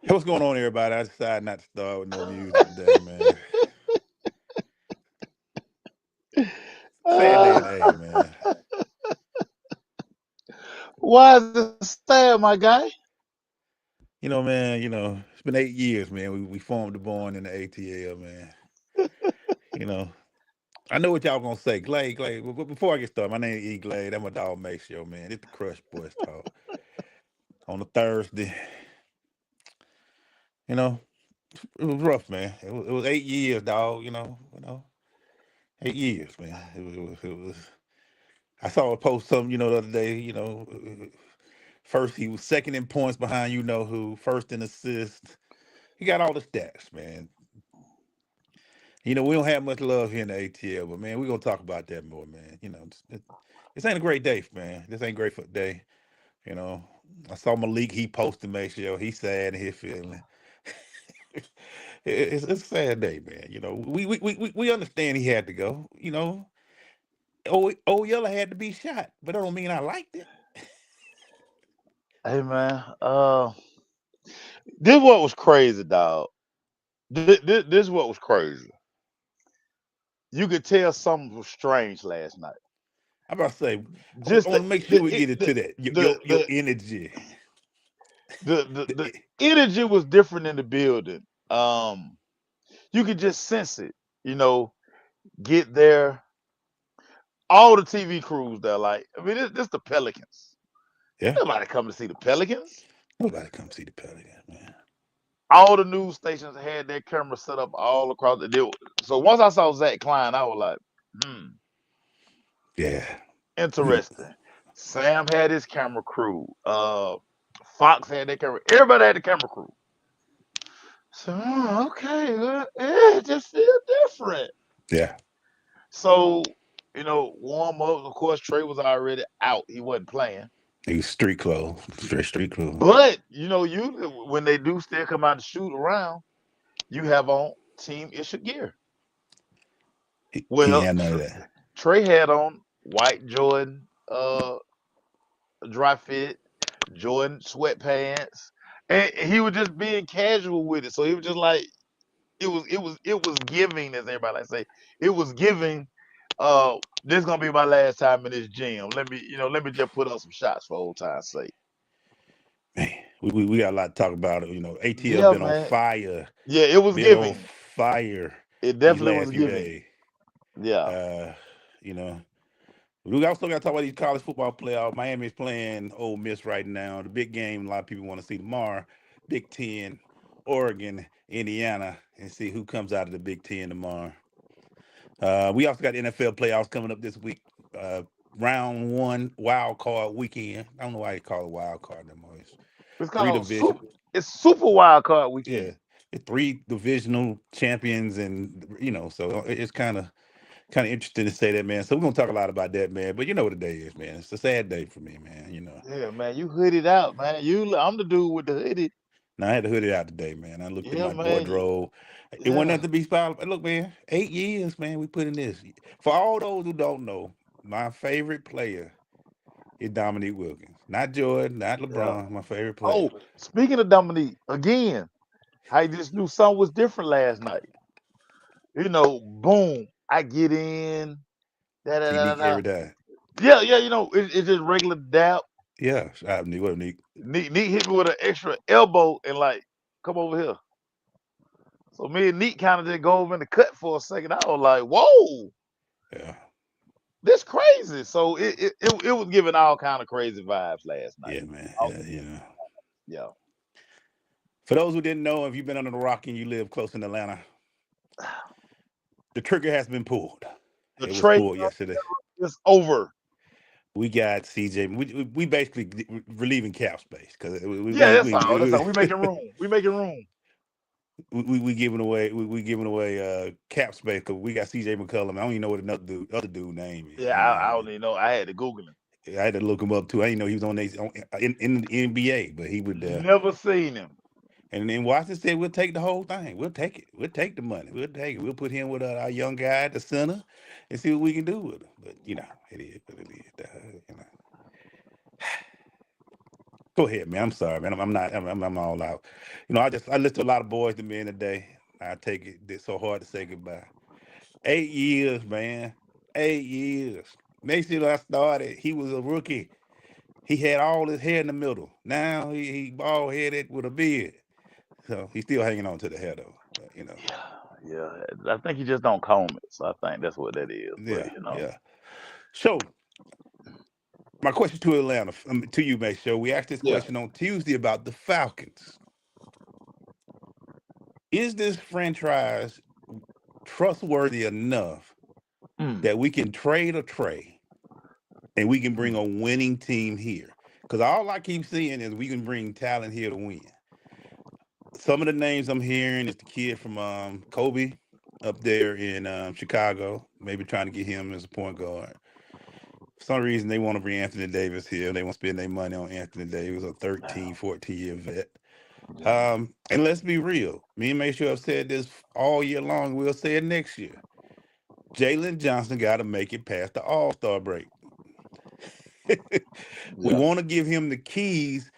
Hey, what's going on, everybody? I decided not to start with no music today, man. Sad day Uh, and age, man. why is it sad, my guy? Man, it's been 8 years, man. We formed the bond in the ATL, man. You know, I know what y'all gonna say. Glade. But before I get started, my name is E. Glade. That's my dog Maceo, man. It's the Crush Boys talk on a Thursday. You know, it was rough, man. It was 8 years, dog. 8 years, man. It was. I saw a post something, the other day. First he was second in points behind you know who, first in assists. He got all the stats, man. We don't have much love here in the ATL, but man, we're gonna talk about that more, man. This ain't a great day, man. This ain't great for the day. You know, I saw Malik. He posted, make sure he's sad and he's feeling. It's a sad day, man. We understand he had to go. Yella had to be shot, but that don't mean I liked it. Hey man, this what was crazy, dog. This what was crazy. You could tell something was strange last night. I'm about to say, I Just want to make sure we get into that. Your the energy. the The- energy was different in the building. Um, you could just sense it. You know, get there. All the TV crews there, like I mean, this the Pelicans. yeah, Nobody come to see the Pelicans. nobody come see the Pelicans, man. All the news stations had their cameras set up all across the deal. So once I saw Zach Klein, I was like, Yeah, you interesting. Sam had his camera crew. Fox had their camera. Everybody had the camera crew. So okay, well, it just feel different. yeah. So warm up. Of course, Trey was already out. He wasn't playing. These street clothes, straight street clothes. But you when they do still come out to shoot around, you have on team issue gear. He Well, had none of that. Trey had on white Jordan, dry fit, Jordan sweatpants, and he was just being casual with it. So he was just like it was giving, as everybody like say, it was giving. This is gonna be my last time in this gym. Let me just put up some shots for old time's sake. Man, we got a lot to talk about. ATL Yeah, been on man. fire, Yeah, it was been on giving. fire It these definitely last was few giving. days. Yeah. Uh, you know, we also got to talk about these college football playoffs. Miami's playing Ole Miss right now. The big game a lot of people want to see tomorrow. Big Ten, Oregon, Indiana, and see who comes out of the Big Ten tomorrow. We also got NFL playoffs coming up this week. Uh, Round one, wild card weekend. I don't know why they call it wild card no more. It's It's three called division. super. It's super wild card Yeah, weekend. it's three divisional champions, and so it's kind of interesting to say that, man. So we're gonna talk a lot about that, man. But you know what the day is, man. It's a sad day for me, man. Yeah, man. You hooded out, man. I'm the dude with the hoodie. Now I had to hood it out today, man. I looked at Yeah, my man. wardrobe. It wasn't Yeah. nothing to be proud of. Look, man, 8 years, man. We put in this. For all those who don't know, my favorite player is Dominique Wilkins. Not Jordan, not Yeah. LeBron. My favorite player. Oh, speaking of Dominique, again, I just knew something was different last night. Boom. I get in. Da da See da Neek da. every day. Yeah, yeah. It's just regular dap. Yeah, I Neek. What up, Neek? Neat hit me with an extra elbow and like, come over here. So me and Neat kind of just go over in the cut for a second. I was like, whoa, Yeah, this crazy. So it was giving all kind of crazy vibes last night. yeah, man. Oh, Yeah. yeah. For those who didn't know, if you've been under the rock and you live close in Atlanta, the trigger has been pulled. The It was trade pulled yesterday. is over. We got CJ. We basically relieving cap space because Yeah, that's all. That's all. We making room. We making room. we giving away cap space because we got CJ McCollum. I don't even know what other dude name is. Yeah, I don't even know. I had to Google him. I had to look him up too. I didn't know he was in the NBA, but he would. Never seen him. And then Washington said we'll take the whole thing. We'll take it. We'll take the money. We'll take it. We'll put him with our young guy at the center and see what we can do with him. But it is what it is. You know. Go ahead, man. I'm sorry, man. I'm not. I'm all out. I listen to a lot of boys to men today. I take it. It's so hard to say goodbye. 8 years, man. 8 years. Next year I started, he was a rookie. He had all his hair in the middle. Now he bald headed with a beard. So he's still hanging on to the hair though. But. Yeah, yeah. I think you just don't comb it, so I think that's what that is. But Yeah, yeah. So my question to Atlanta, to you, May Show. We asked this yeah. question on Tuesday about the Falcons. Is this franchise trustworthy enough Mm, that we can trade a Trae and we can bring mm, a winning team here? Because all I keep seeing is we can bring talent here to win. Some of the names I'm hearing is the kid from Kobe up there in Chicago, maybe trying to get him as a point guard. For some reason, they want to bring Anthony Davis here. They want to spend their money on Anthony Davis, a yeah, 13, 14-year vet. yeah, And let's be real. Me and Make sure I've said this all year long. We'll say it next year. Jalen Johnson got to make it past the All-Star break. We yeah, want to give him the keys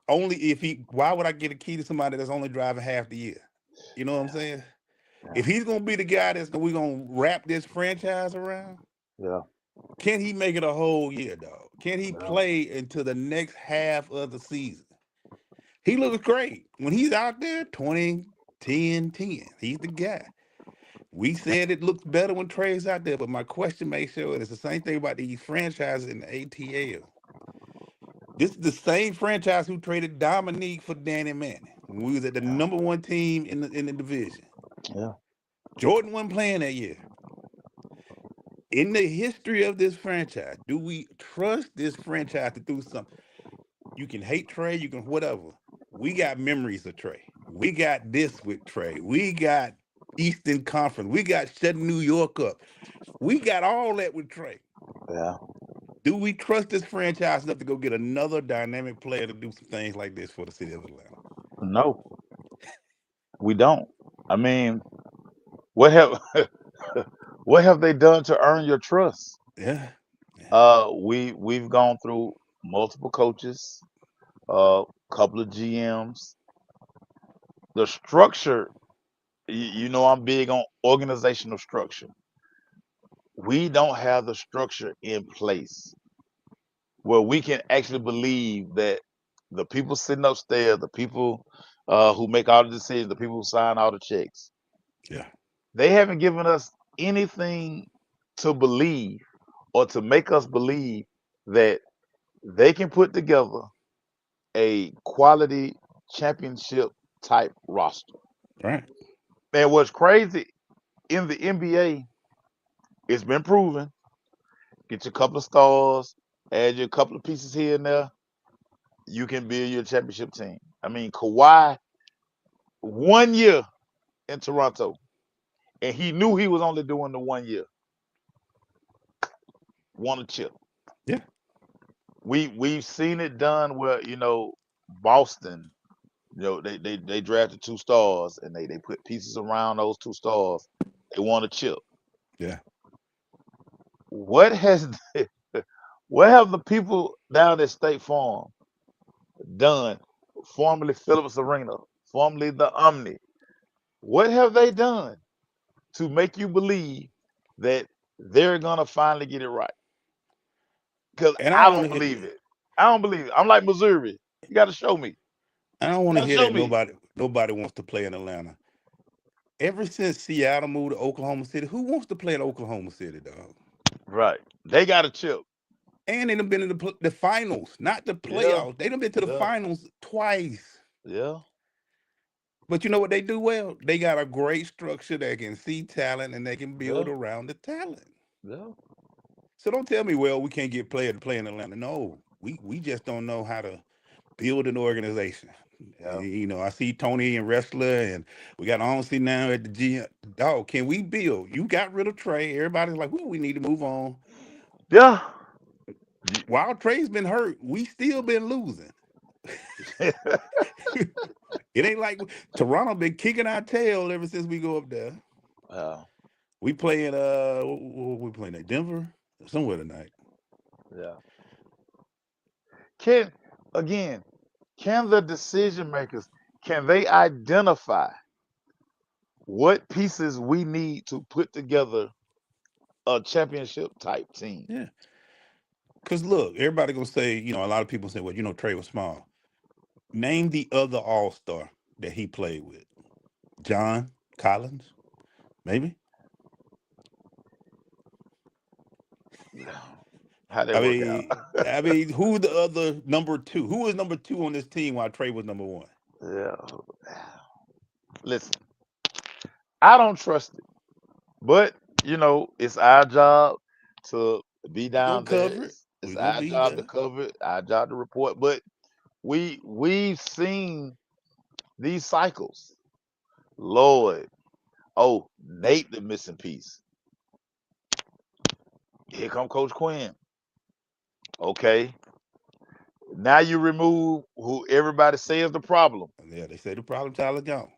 only if he. Why would I get a key to somebody that's only driving half the year? You know what I'm saying? yeah, If he's gonna be the guy we're gonna wrap this franchise around, yeah, can he make it a whole year, dog? Can he yeah, play into the next half of the season? He looks great when he's out there 20, 10, 10. He's the guy. We said it looks better when Trey's out there, but my question makes sure it's the same thing about these franchises in the ATL. This is the same franchise who traded Dominique for Danny Manning when we was at the yeah, number one team in the division. yeah, Jordan wasn't playing that year. In the history of this franchise, do we trust this franchise to do something? You can hate Trey, you can whatever. We got memories of Trey. We got this with Trey. We got Eastern Conference. We got shutting New York up. We got all that with Trey. yeah. Do we trust this franchise enough to go get another dynamic player to do some things like this for the city of Atlanta? No, we don't. I mean, what have what have they done to earn your trust? Yeah. Yeah. We've gone through multiple coaches, a couple of GMs. The structure, I'm big on organizational structure. We don't have the structure in place where we can actually believe that the people sitting upstairs, the people who make all the decisions, the people who sign all the checks, Yeah. they haven't given us anything to believe or to make us believe that they can put together a quality championship type roster. Right. And what's crazy in the NBA, it's been proven. Get you a couple of stars, add you a couple of pieces here and there, you can build your championship team. I mean, Kawhi, 1 year in Toronto, and he knew he was only doing the 1 year. Won a chip. Yeah. We've seen it done where Boston, they drafted two stars and they put pieces around those two stars. They won a chip. Yeah. What has what have the people down at State Farm done? Formerly Phillips Arena, formerly the Omni. What have they done to make you believe that they're gonna finally get it right? Because And I I don't want don't to hear believe it. I don't believe it. I'm like Missouri. You got to show me. I don't You want to got to hear show that me. nobody wants to play in Atlanta. Ever since Seattle moved to Oklahoma City, who wants to play in Oklahoma City, dog? Right. They got a chip. And they done been in the finals, not the Yeah. playoffs. They done been to the Yeah. finals twice. Yeah. But you know what they do well? They got a great structure that can see talent and they can build Yeah. around the talent. Yeah. So don't tell me, well, we can't get players to play in Atlanta. No, we just don't know how to build an organization. Yeah. I see Tony and Wrestler, and we got Onsi now at the gym. Dog, can we build? You got rid of Trey. Everybody's like, well, we need to move on. Yeah. While Trey's been hurt, we still been losing. It ain't like Toronto been kicking our tail ever since we go up there. Yeah. We playing we playing at Denver somewhere tonight. Yeah. Can Again, can the decision makers can they identify what pieces we need to put together a championship type team? Yeah. Because look, everybody gonna say, a lot of people say, well, Trey was small. Name the other All Star that he played with. John Collins, maybe. How that I work out? mean, who's the other number two? Who was number two on this team while Trey was number one? Yeah. Listen, I don't trust it, but it's our job to be We gonna down there. cover it. It's We gonna our be job to there. cover it, our job to report. But we've seen these cycles. Lord, oh, Nate the missing piece. Here come Coach Quinn. Okay, now you remove who everybody says the problem. Yeah, they say the problem child is gone.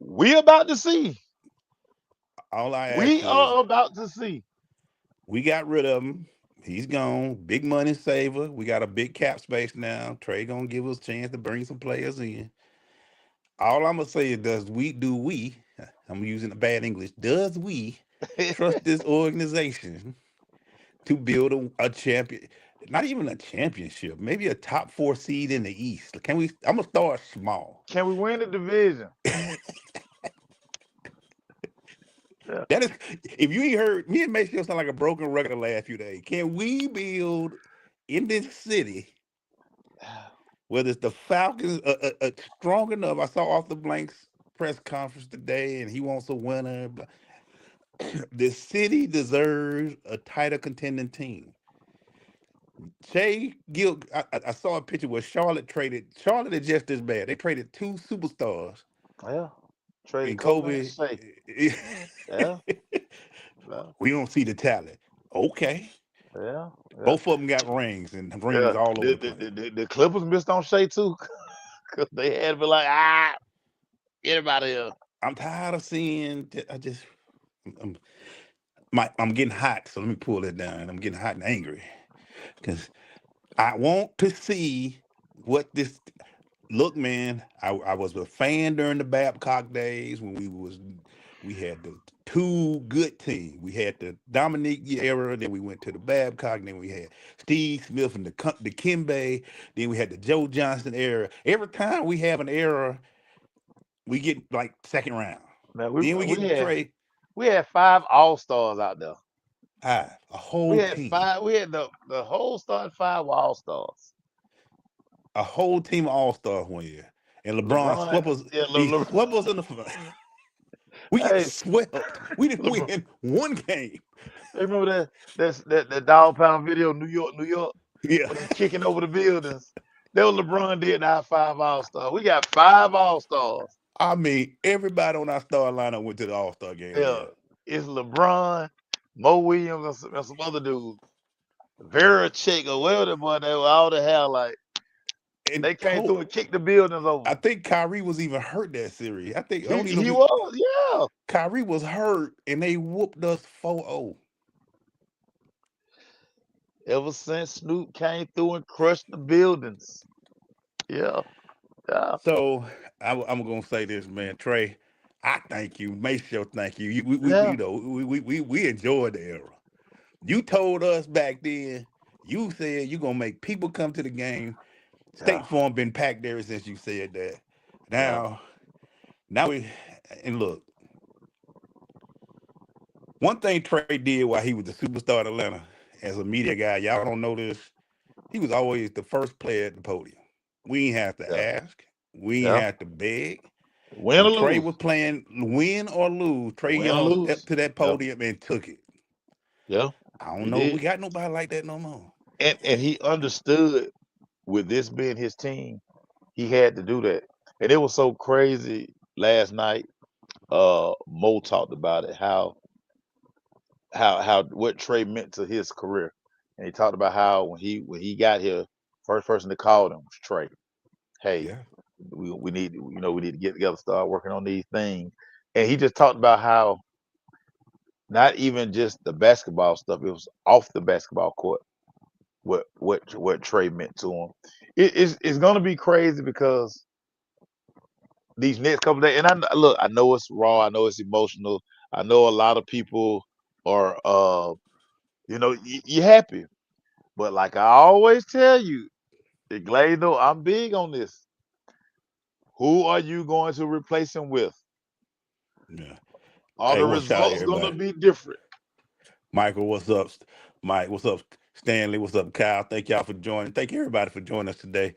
We about to see. All I ask We is, are about to see. we got rid of him. He's gone. Big money saver. We got a big cap space now. Trey gonna give us a chance to bring some players in. All I'm gonna say is, do we? I'm using the bad English. Does we trust this organization to build a champion? Not even a championship. Maybe a top four seed in the East. Can we? I'm gonna start small. Can we win the division? Yeah. That is, if you ain't heard me and Maceo sound like a broken record the last few days. Can we build in this city, whether it's the Falcons, strong enough? I saw Arthur Blank's press conference today, and he wants a winner. But the city deserves a title contending team. Shea Gil, I saw a picture where Charlotte is just as bad. They traded two superstars Yeah. Traded in Kobe and Kobe. Shea. Yeah. Yeah. We don't see the talent. Okay. Yeah. Yeah. Both of them got rings and rings Yeah. all over The, the the, place. the, the the Clippers missed on Shea too. Because they had to be like, get him out of here. I'm tired of seeing. I'm, I'm getting hot. So let me pull it down. I'm getting hot and angry because I want to see what this. Look, man, I was a fan during the Babcock days when we had the two good teams. We had the Dominique era, then we went to the Babcock, then we had Steve Smith and the Kimbe, then we had the Joe Johnson era. Every time we have an era, we get like second round. Man, Then we we get the had trade. we had 5 All-Stars out there. A whole team. We had the whole starting 5 All-Stars. A whole team of all-stars one year. And LeBron LeBron, swept us. yeah, He swept us in the. We get hey, swept. We didn't LeBron. win one game. Hey, remember that Dog Pound video, New York, New York, Yeah. when they kicking over the buildings. That was LeBron did our 5 All-Stars. We got 5 All-Stars. I mean, everybody on our star lineup went to the All-Star game Yeah, together. it's LeBron, Mo Williams, and some other dudes. Vera Chick or whatever the boy they were all the hell like. And They came through and kicked the buildings over. I think Kyrie was even hurt that series. I don't even know He if was, yeah. Kyrie was hurt and they whooped us 4-0. Ever since Snoop came through and crushed the buildings. Yeah, yeah, So I'm gonna say this, man, Trey. I thank you. Make sure thank you. We yeah, we enjoyed the era. You told us back then. You said you gonna make people come to the game. yeah, State Farm been packed ever since you said that. yeah, Now we and look. One thing Trey did while he was the superstar at Atlanta as a media guy, y'all don't know this. He was always the first player at the podium. We ain't have to yeah, ask. We ain't yeah. have to beg. Win When or Trey lose. was playing, win or lose, Trey Win or Young stepped lose. to that Yeah, podium and took it. yeah. I don't He know if we did. got nobody like that no more. And he understood with this being his team, he had to do that. And it was so crazy last night. Mo talked about it, how what Trey meant to his career. And he talked about how when he got here, first person that called him was Trey. Hey, Yeah. we need we need to get together, start working on these things. And he just talked about how not even just the basketball stuff, it was off the basketball court. what Trey meant to him. It's gonna be crazy because these next couple days, and look, I know it's raw, I know it's emotional, I know a lot of people are, you happy, but like I always tell you, Glado, I'm big on this. Who are you going to replace him with? Yeah. Are Hey, the well, shout out results gonna everybody. be different? Michael, what's up? Mike, what's up? Stanley, what's up? Kyle, thank y'all for joining. Thank everybody for joining us today.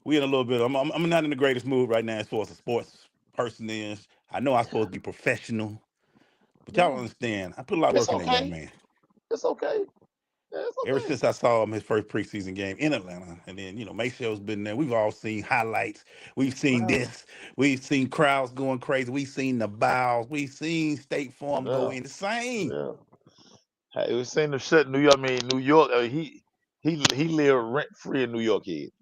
We in a little bit. I'm not in the greatest mood right now as far as a sports person is. I know I'm supposed to be professional, but y'all don't Yeah, understand. I put a lot of it's work in that young okay. man. It's okay. Yeah, it's Ever okay. since I saw him his first preseason game in Atlanta, and then Maysell's been there. We've all seen highlights. We've seen Yeah, this. We've seen crowds going crazy. We've seen the bows. We've seen State Farm go yeah, insane. yeah. Hey, we seen him shut New York. I mean, New York. He lived rent free in New York. He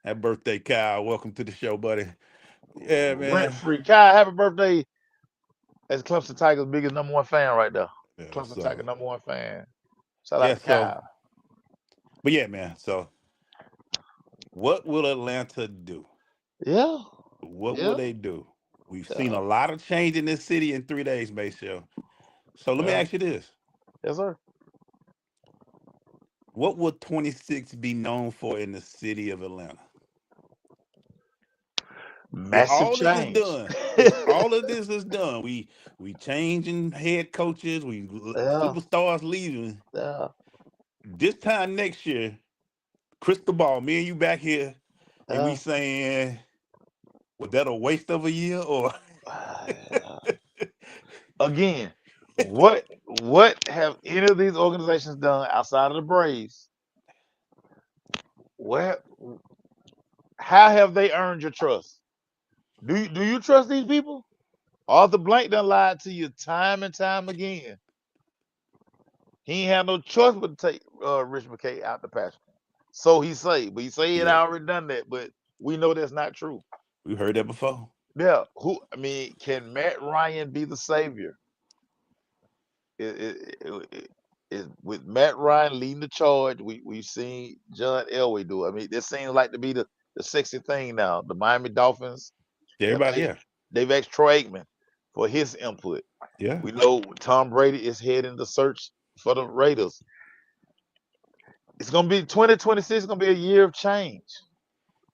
Happy birthday, Kyle. Welcome to the show, buddy. Yeah, rent man. free. Kai, happy birthday! As Clemson Tigers' biggest #1 fan right there. Yeah, Clemson so Tiger #1 fan. Shout out yeah, to so Kyle. but yeah, man. So what will Atlanta do? Yeah, What will yeah, they do? We've seen yeah, a lot of change in this city in 3 days, Maysell. So let me yeah. ask you this. Yes, sir. What will 26 be known for in the city of Atlanta? If Massive all this is change. done, if all of this is done, we changing head coaches, we Yeah, superstars leaving. yeah, This time next year, crystal ball, me and you back here, and we yeah. saying, was that a waste of a year or Again, what have any of these organizations done outside of the Braves? Where how have they earned your trust? Do you trust these people? Arthur Blank done lied to you time and time again. He ain't had no choice but to take Rich McKay out the pasture. So he say, but he say he had yeah, already done that, but we know that's not true. we heard that before. Yeah, I mean, can Matt Ryan be the savior? Is with Matt Ryan leading the charge, we've seen John Elway do it. I mean, this seems like to be the sexy thing now. The Miami Dolphins Yeah, have everybody, yeah, they've asked Troy Aikman for his input. yeah, We know Tom Brady is heading the search for the Raiders. It's gonna be 2026. Gonna be a year of change.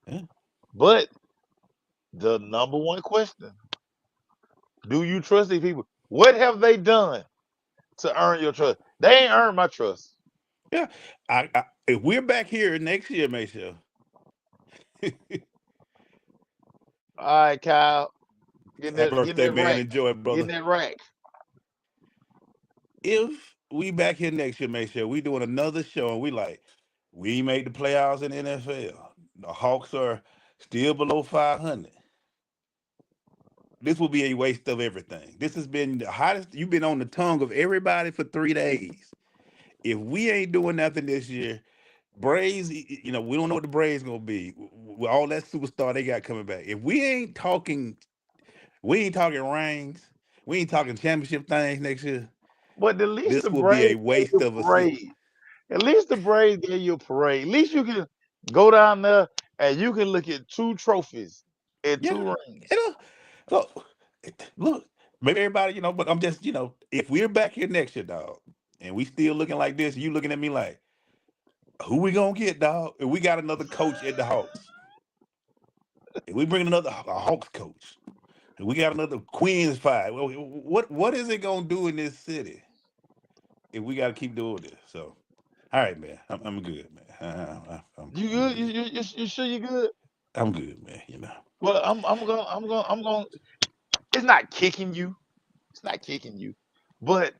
yeah, But the number one question: do you trust these people? What have they done to earn your trust? They ain't earned my trust. yeah. If we're back here next year, Maysell, All right, Kyle, happy getting birthday, that man. rack, Enjoy, getting brother. that rack. If we back here next year, Maysell, we doing another show, and we made the playoffs in the NFL. The Hawks are still below 500. This will be a waste of everything. This has been the hottest. You've been on the tongue of everybody for 3 days. If we ain't doing nothing this year, Braves, we don't know what the Braves gonna be with all that superstar they got coming back. If we ain't talking rings, we ain't talking championship things next year. But at least the This will be a Braves gave waste you of a a season. parade. At least the Braves gave you a parade. At least you can go down there and you can look at two trophies and Yeah, two rings. you know, look, look, maybe everybody, but I'm just, if we're back here next year, dog, and we still looking like this, you looking at me like, who we gonna get, dog? If we got another coach at the Hawks, if we bring another a Hawks coach, if we got another Queens five, what is it gonna do in this city if we got to keep doing this? So, all right, man, I'm good, man. You I'm good? good. You sure you good? I'm good, man. Well, I'm going. It's not kicking you. It's not kicking you. But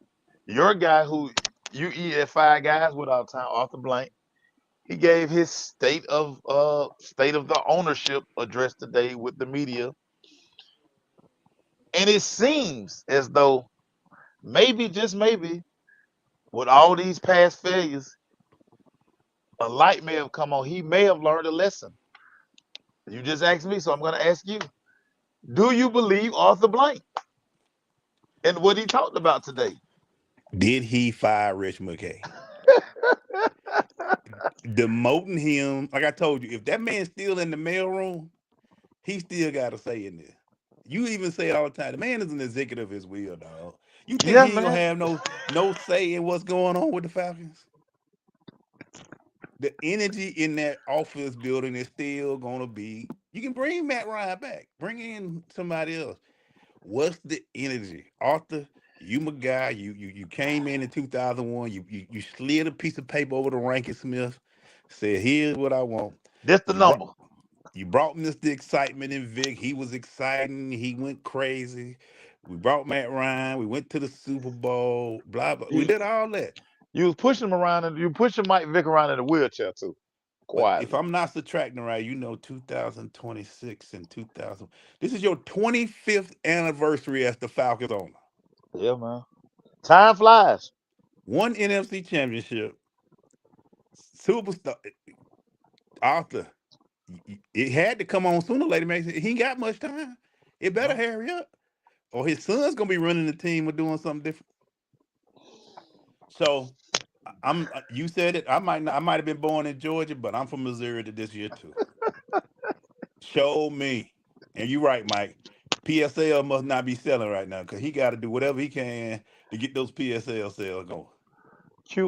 your guy who you eat at Five Guys without time, Arthur Blank, he gave his state of the ownership address today with the media, and it seems as though maybe just maybe with all these past failures, a light may have come on. He may have learned a lesson. You just asked me, so I'm going to ask you: do you believe Arthur Blank and what he talked about today? Did he fire Rich McKay? demoting him. Like I told you, if that man's still in the mailroom, he still got to say in there. You even say it all the time. The man is an executive of his will, dog. You think Yeah, he ain't gonna man. have no say in what's going on with the Falcons? The energy in that office building is still gonna be. You can bring Matt Ryan back. Bring in somebody else. What's the energy, Arthur? You my guy. You came in 2001. You slid a piece of paper over to Rankin Smith. Said, "Here's what I want." This the You brought number. you brought Mr. Excitement in Vic. He was exciting. He went crazy. We brought Matt Ryan. We went to the Super Bowl. Blah blah. We You did all that. you was pushing him around, and you pushing Mike Vick around in a wheelchair too, But if quietly. I'm not subtracting right, 2026 and 2000. This is your 25th anniversary as the Falcons owner. Yeah, man. Time flies. One NFC championship, superstar Arthur. It had to come on sooner or later, man. He ain't got much time. It better No. hurry up. Or his son's gonna be running the team or doing something different. So I'm you said it. I might have been born in Georgia, but I'm from Missouri to this year too. Show me. And you're right, Mike. PSL must not be selling right now because he got to do whatever he can to get those PSL sales going.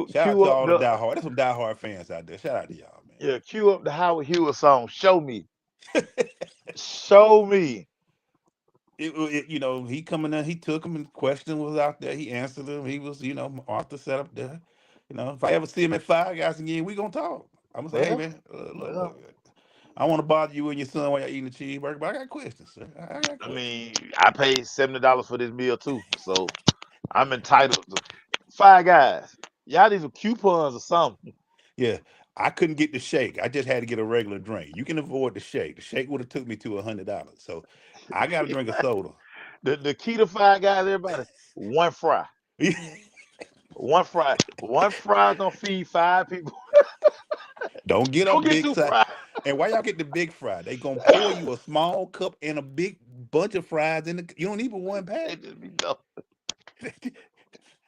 Shout out Cue to up all the the diehard. There's some diehard fans out there. Shout out to y'all, yeah, cue up the Howard Hewitt song. Show me. man. Show me. He coming in, he took him and the question was out there. He answered them. He was, Arthur set up there. If I ever see him at Five Guys again, we gonna talk. I'm gonna say, hey Well, man, well. look. I don't want to bother you and your son while you're eating a cheeseburger, but I got questions, sir. I got I questions. mean, I paid $70 for this meal too, so I'm entitled to Five Guys. Y'all these are coupons or something. Yeah, I couldn't get the shake. I just had to get a regular drink. You can avoid the shake. The shake would have took me to $100. So I got to drink a soda. The key to Five Guys, everybody, one fry. One fry. One fry gonna feed five people. Don't get a Don't get big two size. fries. And why y'all get the big fry? They gonna pour you a small cup and a big bunch of fries in the. You don't need but one They pack. just be dumb.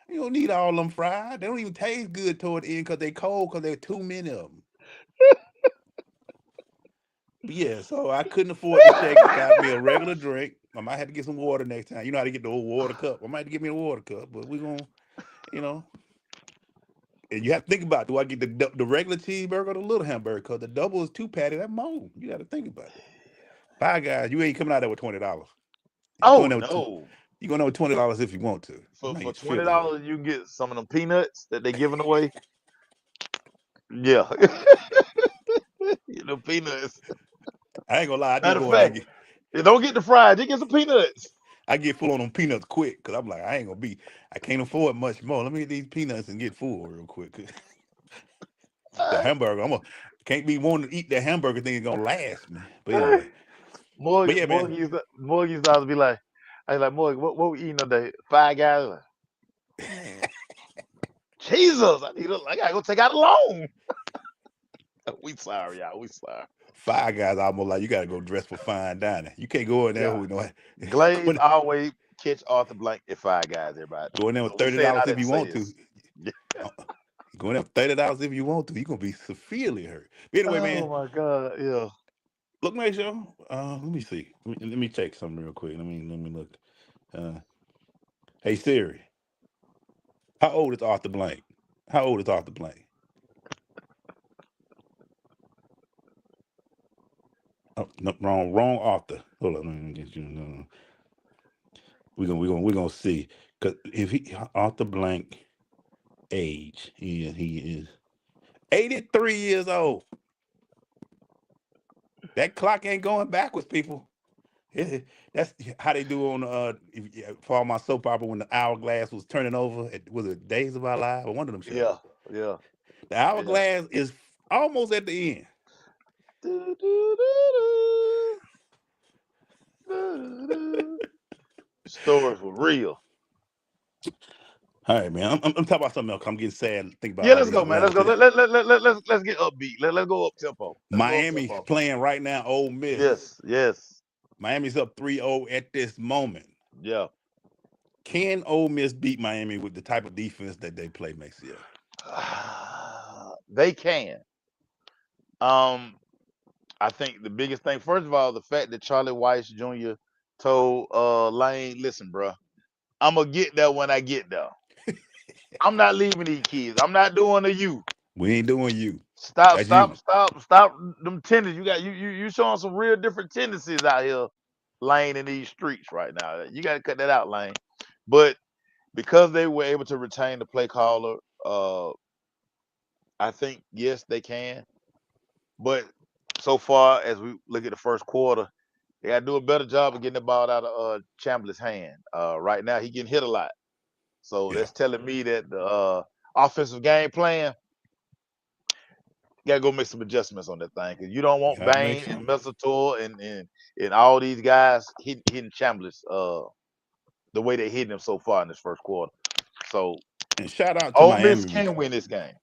You don't need all them fries. They don't even taste good toward the end because they cold because there are too many of them. But yeah, so I couldn't afford the shake. I got me a regular drink. I might have to get some water next time. You know how to get the old water cup. I might have to get me a water cup, but we gonna, you know, and you have to think about, do I get the regular cheeseburger or the little hamburger? Because the double is two patty. That more. You got to think about that. Bye, guys. You ain't coming out there with $20. You Oh going there with no. you going there with $20 if you want to. You For might for get twenty Philly hurt. dollars you can get some of them peanuts that they giving away. Yeah. You know, peanuts. I ain't gonna lie. I do Matter of go in there. And fact, you don't get the fries, you get some peanuts. I get full on them peanuts quick because I'm like, I ain't gonna be. I can't afford much more. Let me get these peanuts and get full real quick. 'Cause the hamburger, can't be wanting to eat that hamburger thing is gonna last me. But anyway, but yeah, man. Morgan used to always be like, I was like, Morgan, what we eating today? Five Guys. Like, Jesus, I gotta go take out a loan. We sorry, y'all. We sorry. Five Guys almost like you gotta go dress for fine dining. You can't go in there Yeah. with no go Glaze in, always catch Arthur Blank at Five Guys, everybody. go in there with So we thirty saying dollars I if didn't you say want to. this. Uh, Go in there with $30 if you want to. You're gonna be severely hurt. But anyway, Oh man, my God, yeah. look, make sure. Let me see. Let me check something real quick. Let me look. Uh, hey Siri, how old is Arthur Blank? How old is Arthur Blank? Oh, no, wrong author. Hold on, let me get you. No. We're gonna see because if he Arthur Blank age, he is 83 years old. That clock ain't going backwards, people. That's how they do on for all my soap opera when the hourglass was turning over. Was it Days of Our Lives or one of them shows? Yeah, yeah, The yeah. hourglass is almost at the end. Do, do, do, do, do. Stories were real. All right, man. I'm talking about something else. I'm getting sad. Think about Yeah, all let's these go, man. Atlanta Let's go. teams. Let's get upbeat. Let's go up tempo. Let's go up Miami's tempo. playing right now. Ole Miss. Yes, yes, Miami's up 3-0 at this moment. yeah. Can Ole Miss beat Miami with the type of defense that they play next year? They can. Um, I think the biggest thing, first of all, the fact that Charlie Weiss Jr. told Lane, listen, bro, I'm gonna get there when I get there. I'm not leaving these kids. I'm not doing to you. We ain't doing you. Stop, That's you. stop, stop, stop them tendencies. You got you showing some real different tendencies out here, Lane, in these streets right now. You got to cut that out, Lane. But because they were able to retain the play caller, I think yes they can. But so far as we look at the first quarter, they got to do a better job of getting the ball out of Chambliss' hand. Right now he getting hit a lot, so Yeah. that's telling me that the offensive game plan got to go make some adjustments on that thing because you don't want Gotta make Bain sure. and Messertor and all these guys hitting Chambliss the way they hitting him so far in this first quarter. So And shout out to Ole Miss Miami. can win this game.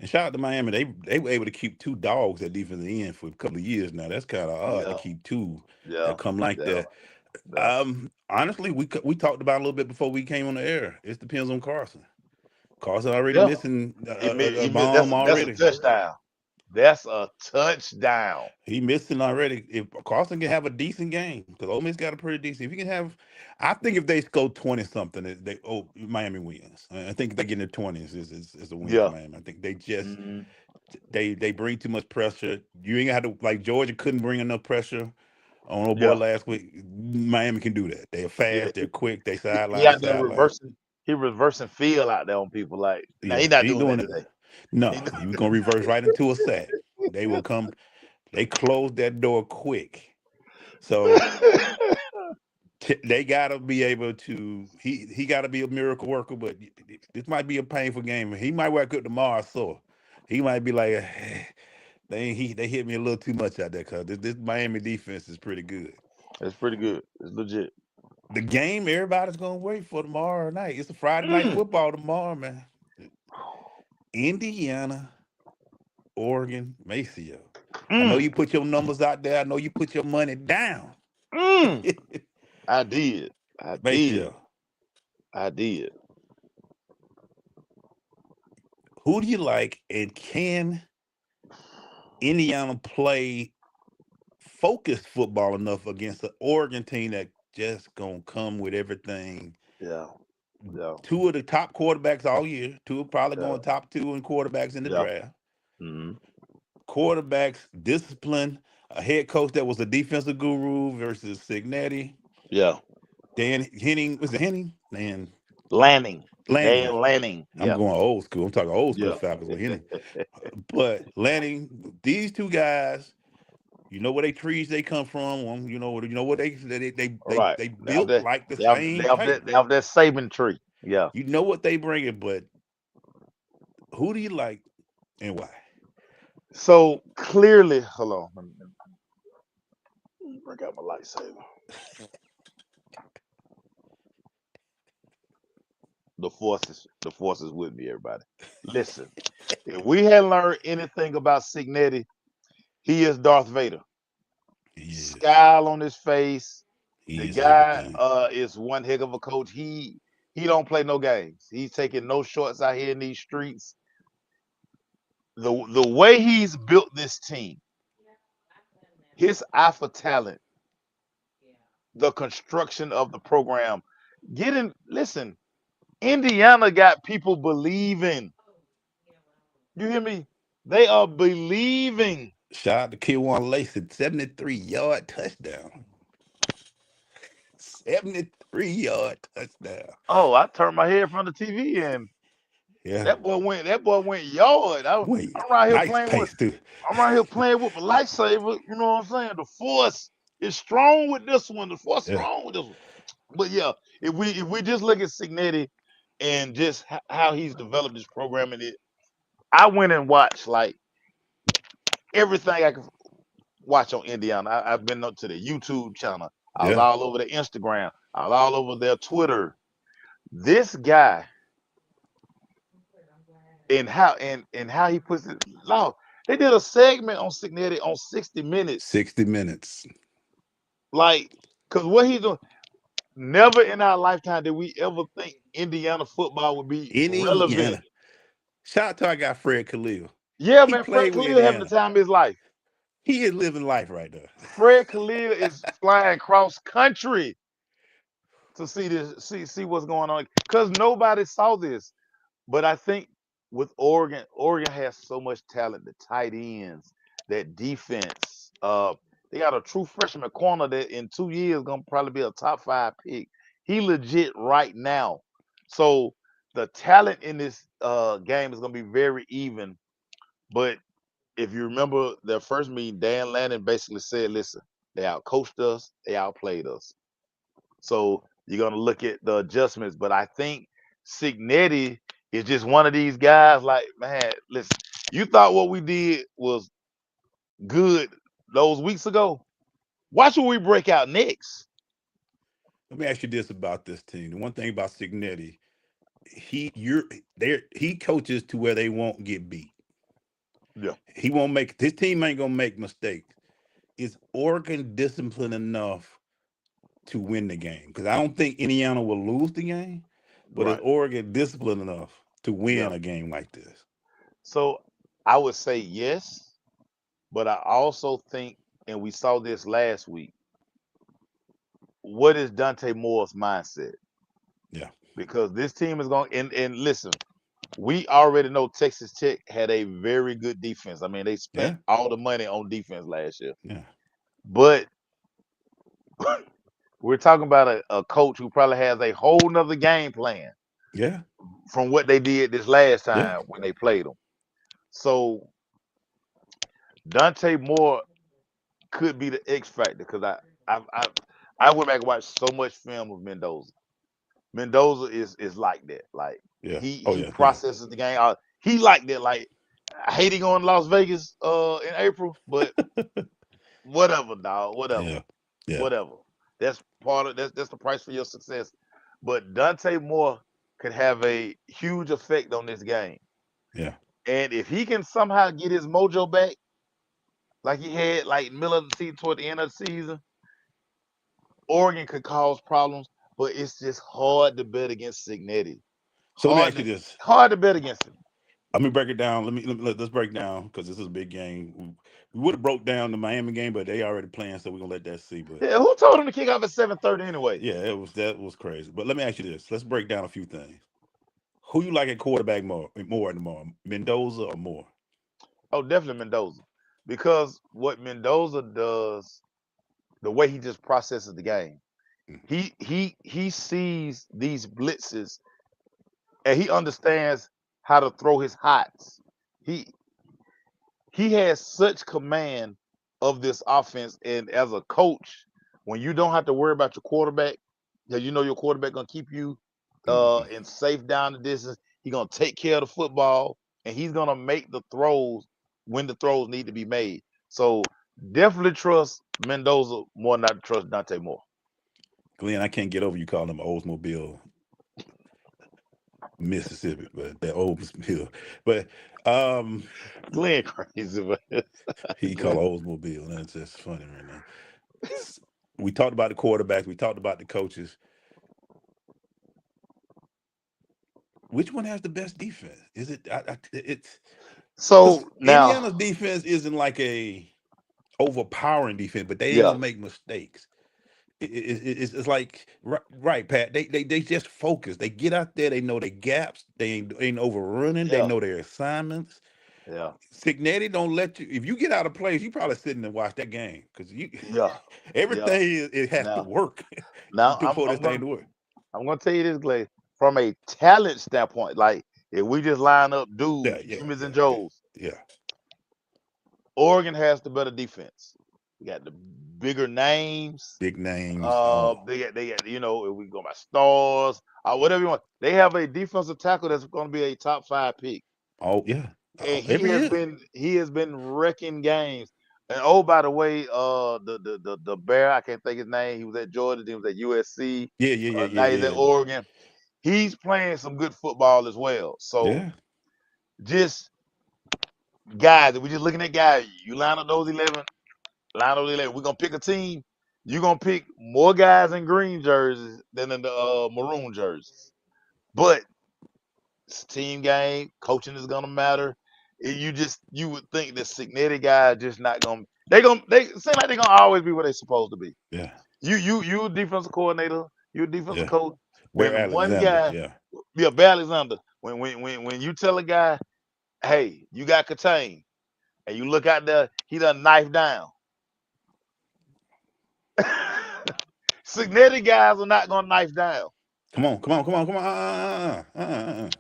And shout out to Miami. They were able to keep two dogs at defensive end for a couple of years now. That's kind of odd to Yeah, keep two yeah, that come like yeah, that. yeah, Honestly, we talked about it a little bit before we came on the air. It depends on Carson. Carson already yeah. missing He a missed, bomb that's a already. touchdown. That's a touchdown. He missing already. If Carson can have a decent game, because Ole Miss got a pretty decent. If he can have, I think if they score 20 something, they Miami wins. I think if they get in the 20s is a win for Yeah. Miami. I think they just Hmm. they bring too much pressure. You ain't have to like Georgia couldn't bring enough pressure on old boy Yeah. last week. Miami can do that. They're Yeah. fast. They're quick. They He sideline to out there sideline. reversing. He reversing feel out there on people. Like now Yeah, he not he doing doing that it. today. No, He he was gonna reverse right into a sack. They will come. They close that door quick. So they gotta be able to. He got to be a miracle worker. But this might be a painful game. He might wake up tomorrow sore. He might be like, they hit me a little too much out there because this Miami defense is pretty good. It's pretty good. It's legit. The game everybody's gonna wait for tomorrow night. It's a Friday night Mm. football tomorrow, man. Indiana, Oregon, Maceo. I know Mm. you put your numbers out there. I know you put your money down. Mm. I did. I did. Maceo, I did. who do you like, and can Indiana play focused football enough against the Oregon team that just gonna come with everything? Yeah. Yeah. Two of the top quarterbacks all year. Two are probably Yeah. going top two in quarterbacks in the Yeah. draft. Hmm. Quarterbacks, discipline, a head coach that was a defensive guru versus Signetti. Yeah. Dan Henning, was it Henning? Dan Lanning. Lanning. Dan Lanning. I'm Yeah. going old school. I'm talking old school Yeah. Falcons with Henning. But Lanning, these two guys, you know where they trees they come from. You know what Right. they They have built that. like the They have. same They have type. that. They have that Saban tree. Yeah. You know what they bring it, but who do you like and why? So clearly, hold on. Let me break out my lightsaber. The forces with me, everybody. Listen, if we had learned anything about Signetti, he is Darth Vader. He is. Scowl on his face. He The is guy everything. is one heck of a coach. He don't play no games. He's taking no shorts out here in these streets. The way he's built this team, his eye for talent, the construction of the program, getting listen, Indiana got people believing. You hear me? They are believing. Shout out to Kid Lacey, 73-yard touchdown. 73-yard touchdown. Oh, I turned my head from the TV and Yeah. that boy went yard. Wait, I'm around here nice playing with pace too. I'm around here playing with my lightsaber. You know what I'm saying? The force is strong with this one. The force is Yeah. strong with this one. But yeah, if we just look at Signetti and just how he's developed this program and it, I went and watched like everything I could watch on Indiana. I've been up to the YouTube channel. I was Yeah. all over the Instagram. I was all over their Twitter. This guy and how he puts it. Law. They did a segment on Signetti on 60 Minutes. 60 minutes. Like, cause what he's doing. Never in our lifetime did we ever think Indiana football would be relevant. Indiana. Shout out to our guy Fred Khalil. Yeah, He man. Fred played with Khalil having the Indiana. time of his life. He is living life right there. Fred Khalil is flying cross country to see this, see what's going on. Because nobody saw this. But I think with Oregon, Oregon has so much talent. The tight ends, that defense. They got a true freshman corner that in 2 years gonna probably be a top 5 pick. He legit right now. So the talent in this game is gonna be very even. But if you remember their first meeting, Dan Lanning basically said, "Listen, they outcoached us, they outplayed us." So you're gonna look at the adjustments. But I think Signetti is just one of these guys. Like, man, listen, you thought what we did was good those weeks ago. Watch what we break out next. Let me ask you this about this team. The one thing about Signetti, you're there. He coaches to where they won't get beat. Yeah, He won't make his team ain't gonna make mistakes. Is Oregon disciplined enough to win the game? Because I don't think Indiana will lose the game, but is right. Oregon disciplined enough to Yeah. win a game like this? So I would say yes, but I also think, and we saw this last week, what is Dante Moore's mindset? Yeah, Because this team is going, and listen, we already know Texas Tech had a very good defense. I mean, they spent yeah, all the money on defense last year. yeah, But we're talking about a coach who probably has a whole nother game plan yeah, from what they did this last yeah. time when they played them. So Dante Moore could be the X factor because I went back and watched so much film of Mendoza. Mendoza is like that. Like Yeah. Oh he yeah, yeah. processes the game. He like that. Like I hate he going to Las Vegas in April, but whatever, dog. Whatever. Yeah. Yeah. Whatever. That's part of that's the price for your success. But Dante Moore could have a huge effect on this game. Yeah. And if he can somehow get his mojo back, like he had like middle of the season toward the end of the season, Oregon could cause problems, but it's just hard to bet against Signetti. So let me Hard ask you to this. hard to bet against him. Let me break it down. Let's break down because this is a big game. We would have broke down the Miami game, but they already playing, so we're gonna let that see. But Yeah, who told him to kick off at 7:30 anyway? yeah, that was crazy. But let me ask you this. Let's break down a few things. Who you like at quarterback more and more? Mendoza or Moore? Oh, definitely Mendoza. Because what Mendoza does, the way he just processes the game, Mhm. he sees these blitzes and he understands how to throw his hots. He he has such command of this offense, and as a coach, when you don't have to worry about your quarterback, because you know your quarterback gonna keep you Mhm. and safe down the distance. He's gonna take care of the football, and he's gonna make the throws when the throws need to be made. So definitely trust Mendoza more than I trust Dante Moore. Glenn, I can't get over you calling him Oldsmobile, Mississippi, but that Oldsmobile. But um, Glenn crazy, but he called Glenn. Oldsmobile. That's just funny right now. We talked about the quarterbacks. We talked about the coaches. Which one has the best defense? Is it? It's because So now, Indiana's defense isn't like a overpowering defense, but they ain't yeah, gonna make mistakes. It's like right, Pat. They just focus. They get out there. They know their gaps. They ain't overrunning. They yeah, know their assignments. yeah, Signetti don't let you. If you get out of place, you probably sitting and watch that game because you yeah, yeah. everything it has to Now, work now for this thing to work. I'm gonna tell you this, Glade. From a talent standpoint, like if we just line up Yeah, dudes, yeah, Jimmys yeah, and yeah, Joes, yeah, Oregon has the better defense. We got the bigger names. big names. Oh, They got if we go by stars or whatever you want, they have a defensive tackle that's going to be a top 5 pick, oh yeah. and Every year. he has been wrecking games. And oh, by the way, the bear, I can't think his name. He was at Georgia, he was at USC. Yeah, yeah, yeah, Now he's at yeah, yeah, Oregon. He's playing some good football as well. So yeah. just guys, if we're just looking at guys, you line up those 11, line up those 11. We're gonna pick a team. You're gonna pick more guys in green jerseys than in the maroon jerseys. But it's a team game. Coaching is gonna matter. you would think the Signetti guy just not gonna they seem like they're gonna always be where they supposed to be. Yeah. You a defensive coordinator, you a defensive Yeah. coach. Bear When one Alexander. guy, Yeah. yeah, Bailey's under. When you tell a guy, hey, you got contained, and you look out there, he done knife down. Signetti guys are not gonna knife down. Come on. Come on. Come on. Come on.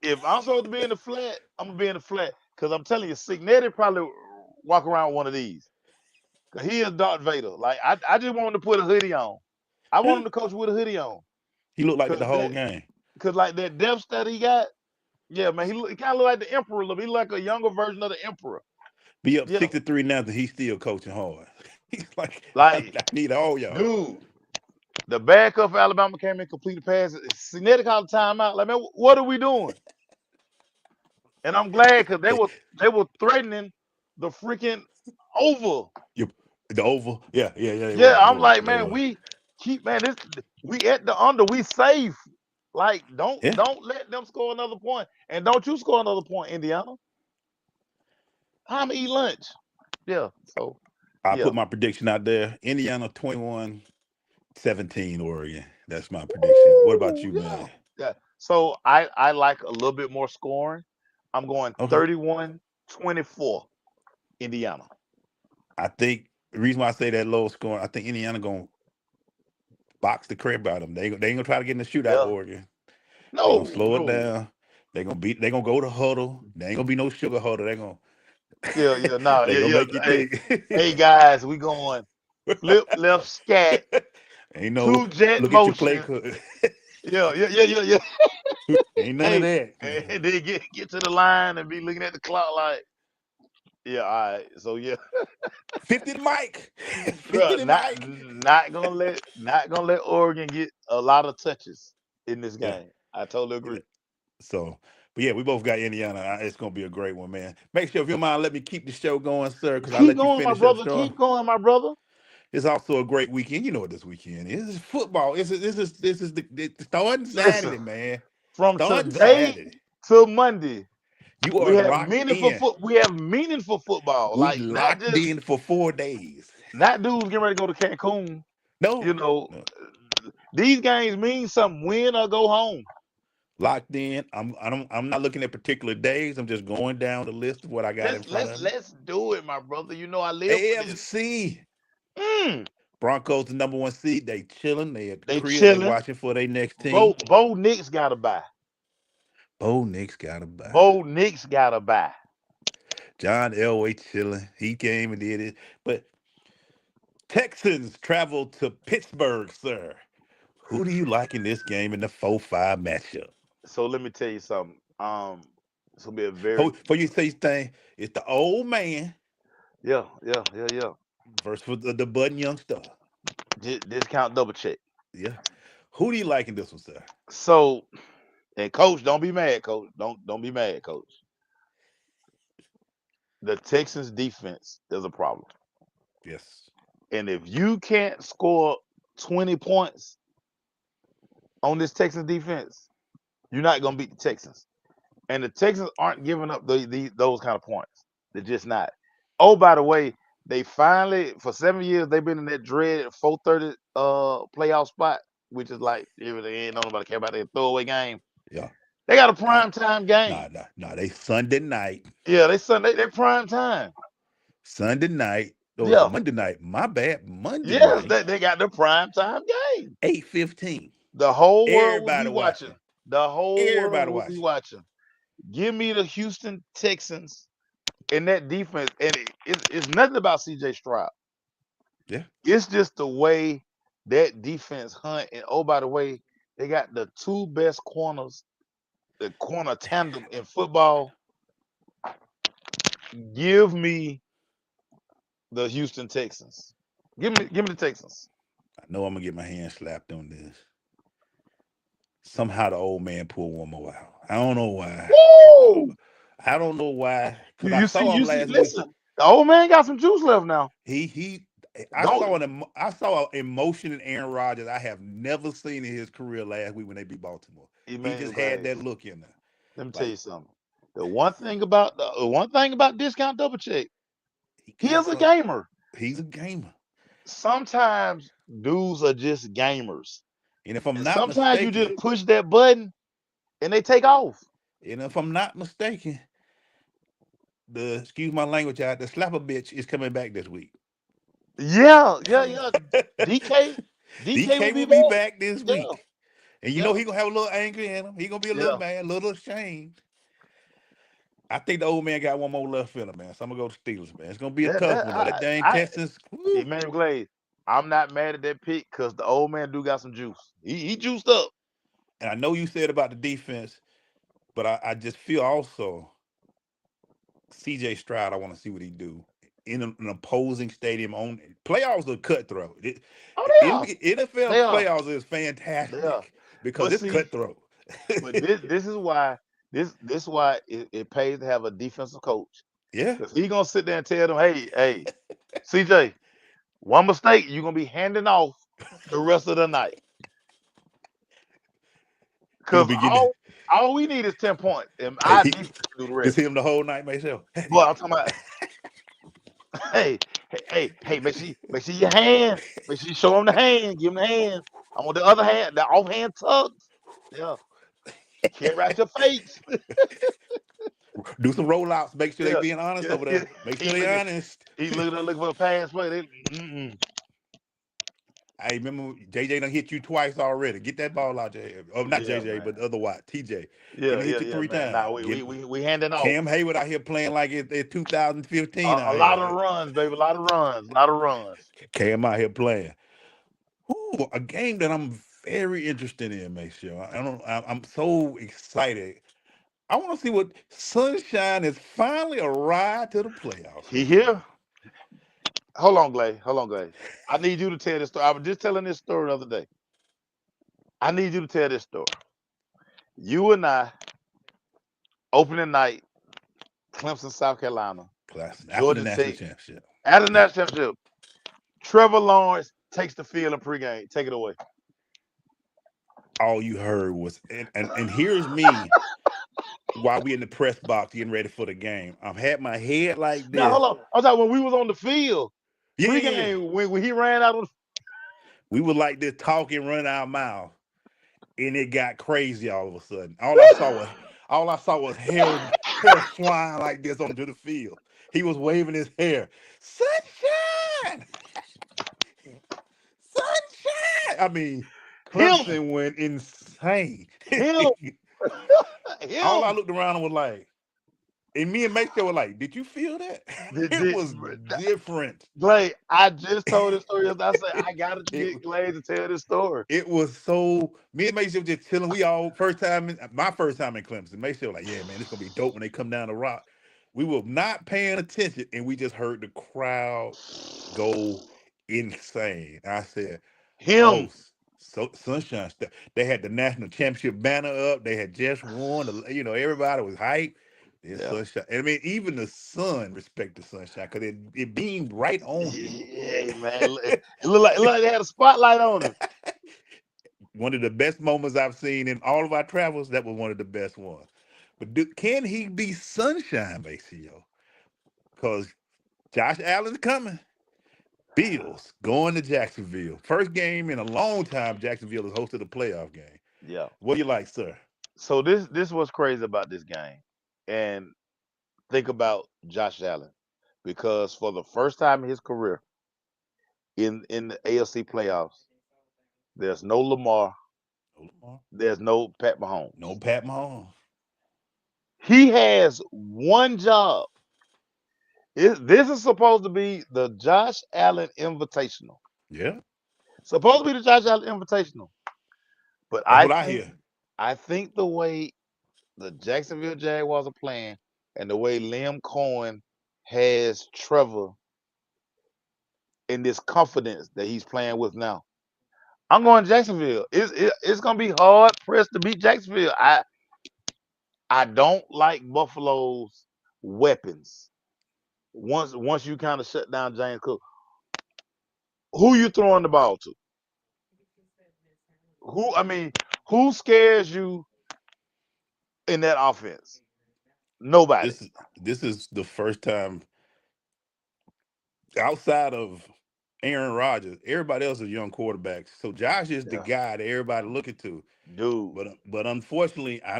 If I'm supposed to be in the flat, I'm gonna be in the flat. Cause I'm telling you, Signetti probably walk around with one of these. Cause he is Darth Vader. Like I just want him to put a hoodie on. I want him to coach with a hoodie on. He looked like that Cause the whole game. cause like that depth stat he got, yeah, man, he kind of look like the Emperor. He like a younger version of the Emperor. Be up Yeah, 63 now that he's still coaching hard. He's like, I like need all y'all. dude, the backup for Alabama came in, completed passes. Signetti called the timeout. Like, man, what are we doing? And I'm glad because Hey, they were threatening the freaking over. you, the oval. Yeah. They Yeah, were. They I'm were. like, They man, were. we keep man, this we at the under, we safe. Like, Yeah. don't let them score another point. And don't you score another point, Indiana. I'm gonna eat lunch. Yeah. So I yeah. put my prediction out there. Indiana 21-17 Oregon. That's my prediction. What about Woo, you, yeah. man? Yeah. So I like a little bit more scoring. I'm going Okay. 31-24 Indiana. I think the reason why I say that low scoring, I think Indiana gonna box the crap out of them. They ain't gonna try to get in the shootout. Yeah. Oregon. They gonna No, slow it no. down. They gonna beat. They gonna go to huddle. There ain't gonna be no sugar huddle. They gonna Yeah, yeah, no, they yeah, gonna yeah. make you Hey, think. hey guys, we going flip left scat, Ain't no two jet look at your play. motion. Yeah, yeah, yeah, yeah, yeah. Ain't none of Hey, that. and then get to the line and be looking at the clock like, yeah, all right. So yeah, 50 to Mike. 50 bro, to Mike. not gonna let Oregon get a lot of touches in this Yeah, game. I totally yeah. agree. So, but yeah, we both got Indiana. It's gonna be a great one, man. Make sure if you don't mind, let me keep the show going, sir, because I Keep let you going, my finish up brother. strong. Keep going, my brother. It's also a great weekend. You know what this weekend is. It's football. This is the starting Listen, Saturday, man. from Starting today Saturday. to Monday, You are locked in. we have meaningful football. We Like not locked just in for 4 days. not dudes getting ready to go to Cancun. You No, know, no. these games mean something. Win or go home. Locked in. I'm not looking at particular days. I'm just going down the list of what I got in front of me. Let's do it, my brother. You know I live for this. AFC. Mm, Broncos the number one seed. They chilling. They at the they crib. They chilling. watching for their next team. Bo Nix got to buy. Bo Nix got to buy. Bo Nix got to buy. John Elway chilling. He came and did it. But Texans travel to Pittsburgh, sir. Who do you like in this game in the 4-5 matchup? So let me tell you something. This will be a very For you say thing, it's the old man yeah. versus the budding young star. Discount double check. Yeah. Who do you like in this one, sir? So and coach, don't be mad, coach. Don't be mad, coach. The Texans defense is a problem. Yes. And if you can't score 20 points on this Texans defense, you're not gonna beat the Texans. And the Texans aren't giving up those kind of points. They're just not. Oh, by the way, they finally for 7 years they've been in that dreaded 4:30 playoff spot, which is like everything ain't nobody care about that throwaway game. Yeah. They got a Nah, prime time game. nah. They Sunday night. Yeah, they prime time. Sunday night. Oh, it's a Yeah. Monday night. My bad. Monday Yes, night. they got the prime time game. 8:15. The whole world will be Everybody watching. watching. The whole Everybody world will be watching. watching. Give me the Houston Texans in that defense, and it's nothing about CJ Stroud. Yeah. It's just the way that defense hunt. And oh, by the way, they got the two best corners, the corner tandem in football. Give me the Houston Texans. Give me the Texans. I know I'm gonna get my hand slapped on this. Somehow the old man pulled one more out. I don't know why. Woo! I don't know why. Cause I You see, saw him you see. last week. Listen, the old man got some juice left now. He Don't I saw an emotion in Aaron Rodgers I have never seen in his career last week when they beat Baltimore. He man, just had man. that look in there. Let me tell Like, you something. The one thing about discount double check, He he got is a some. gamer. He's a gamer. Sometimes dudes are just gamers, And if I'm and not sometimes you mistaken, just push that button and they take off. and if I'm not mistaken, the excuse my language out, the slapper bitch is coming back this week. Yeah, yeah, yeah. DK, DK will DK be will be back. back this Yeah, week. And you know yeah, he gonna have a little anger in him. He gonna be a little yeah. mad, a little ashamed. I think the old man got one more left in him, man. So I'm gonna go to Steelers, man. It's gonna be a That tough that one though. That dang I Texans. Woo. Emmanuel Glaze. I'm not mad at that pick because the old man do got some juice. He juiced up. And I know you said about the defense, but I just feel also CJ Stroud. I want to see what he do in an opposing stadium. On playoffs are cutthroat. Oh, NFL they are, playoffs is they are. fantastic because But it's see, cutthroat. but this is why this why it pays to have a defensive coach Yeah, because he gonna sit there and tell them, hey, CJ, one mistake, you're gonna be handing off the rest of the night. he gonna Because be getting. all we need is 10 points, and Hey, our defense can do the just rest. him the whole night myself. But I'm talking about, hey, hey, make sure your hand, make sure you show him the hand, give him the hand. I want the other hand, the offhand tucks. Yeah, carry out your face. Do some rollouts. Make sure they Yeah, being honest yeah, over yeah. there. Make sure He they looking, honest. he looking for a pass play. I remember JJ done hit you twice already. Get that ball out, JJ. Oh, not Yeah, JJ, man. but the other Watt, TJ. He done hit you Yeah, three man. times. Now we handing off Cam Hayward out here playing like it's 2015 a out lot of here. runs, baby. A lot of runs, a lot of runs. Cam out here playing. Ooh, a game that I'm very interested in, make sure. I'm so excited. I want to see what Sunshine has finally arrived to the playoffs, He make sure. here. Hold on, Glay. Hold on, Glay. I need you to tell this story. I was just telling this story the other day. I need you to tell this story. You and I, opening night, Clemson, South Carolina, Class after the Georgia national Tech, championship. at the national championship. Trevor Lawrence takes the field in pregame. Take it away. All you heard was and here's me while we in the press box getting ready for the game. I've had my head like Now, hold this. on. I was like, when we was on the field, Yeah. pregame, when he ran out of We were like this talking, running our mouth, and it got crazy all of a sudden. All I saw was hair flying like this onto the field. He was waving his hair. Sunshine! Sunshine! I mean, him, Clemson went insane. him, All I him. looked around and was like, and me and Make were like, did you feel that? Did, It did, was different. Glade, I just told this story. I said, I got to It get Glade to tell this story. it was so me and Mason were just chilling. We all my first time in Clemson. Mason was like, "Yeah, man, it's gonna be dope when they come down the rock." We were not paying attention, and we just heard the crowd go insane. I said, "Oh, Him. so sunshine stuff." They had the national championship banner up. They had just won. Everybody was hyped. This Yeah. sunshine. I mean, even the sun respect the sunshine because it beamed right on him. Yeah, man. It looked like they had a spotlight on him. One of the best moments I've seen in all of our travels. That was one of the best ones. But can he be sunshine, Maceo? Because Josh Allen's coming. Bills going to Jacksonville. First game in a long time. Jacksonville has hosted a playoff game. Yeah. What do you like, sir? So this was crazy about this game. And think about Josh Allen. Because for the first time in his career in the AFC playoffs, there's no Lamar, No Lamar. there's no Pat No Mahomes. Pat Mahomes. He has one job. This is supposed to be the Josh Allen Invitational. Yeah, Supposed to be the Josh Allen Invitational. But that's I what I think hear. I think the way the Jacksonville Jaguars are playing and the way Liam Cohen has Trevor in this confidence that he's playing with now. I'm going Jacksonville. It's gonna be hard pressed to beat Jacksonville. I don't like Buffalo's weapons. Once you kind of shut down James Cook, who you throwing the ball to? Who I mean, who scares you in that offense? Nobody. This is the first time outside of Aaron Rodgers, everybody else is young quarterbacks. So Josh is the Yeah, guy that everybody looking to. dude. But unfortunately, I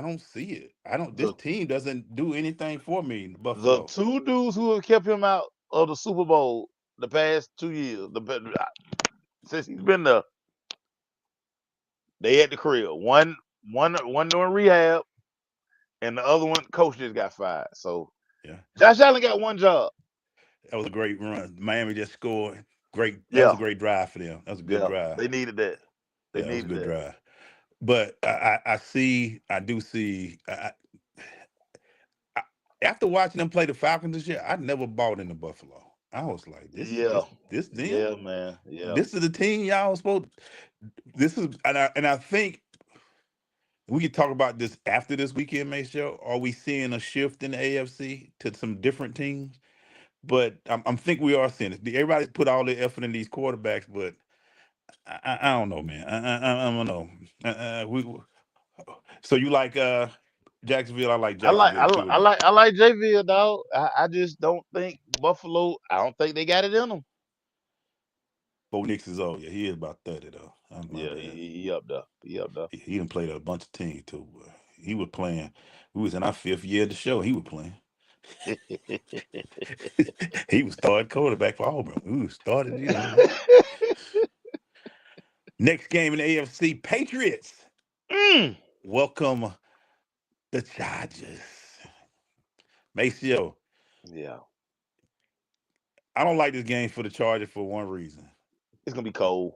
don't see it. I don't. This The team doesn't do anything for me in the Buffalo. two dudes who have kept him out of the Super Bowl the past 2 years, since he's been there, they at the crib. One doing rehab, and the other one coach just got fired. So Yeah, Josh Allen got one job. that was a great run. Miami just scored. Great. That was a Yeah, great drive for them. That was a good yeah. drive. They needed that. They Yeah, that was a needed good that. drive. But I see. I do see. I, after watching them play the Falcons this year, I never bought into Buffalo. I was like, this, Yeah, this, this them. yeah, man. Yeah. This is the team y'all supposed. This is, and I think we could talk about this after this weekend, May show. Are we seeing a shift in the AFC to some different teams? But I'm think we are seeing it. Everybody's put all their effort in these quarterbacks, but I don't know, man. I don't know. So you like Jacksonville? I like Jacksonville too. I like JV, dog. I just don't think Buffalo. I don't think they got it in them. Bo Nix is old. Yeah, he is about 30 though. My Yeah, bad. he up there. He up there. He done played a bunch of teams too. But he was playing. We was in our fifth year of the show. He was playing. He was starting quarterback for Auburn. We was started. Next game in the AFC, Patriots Mm. welcome the Chargers. Maceo, Yeah, I don't like this game for the Chargers for one reason. it's gonna be cold.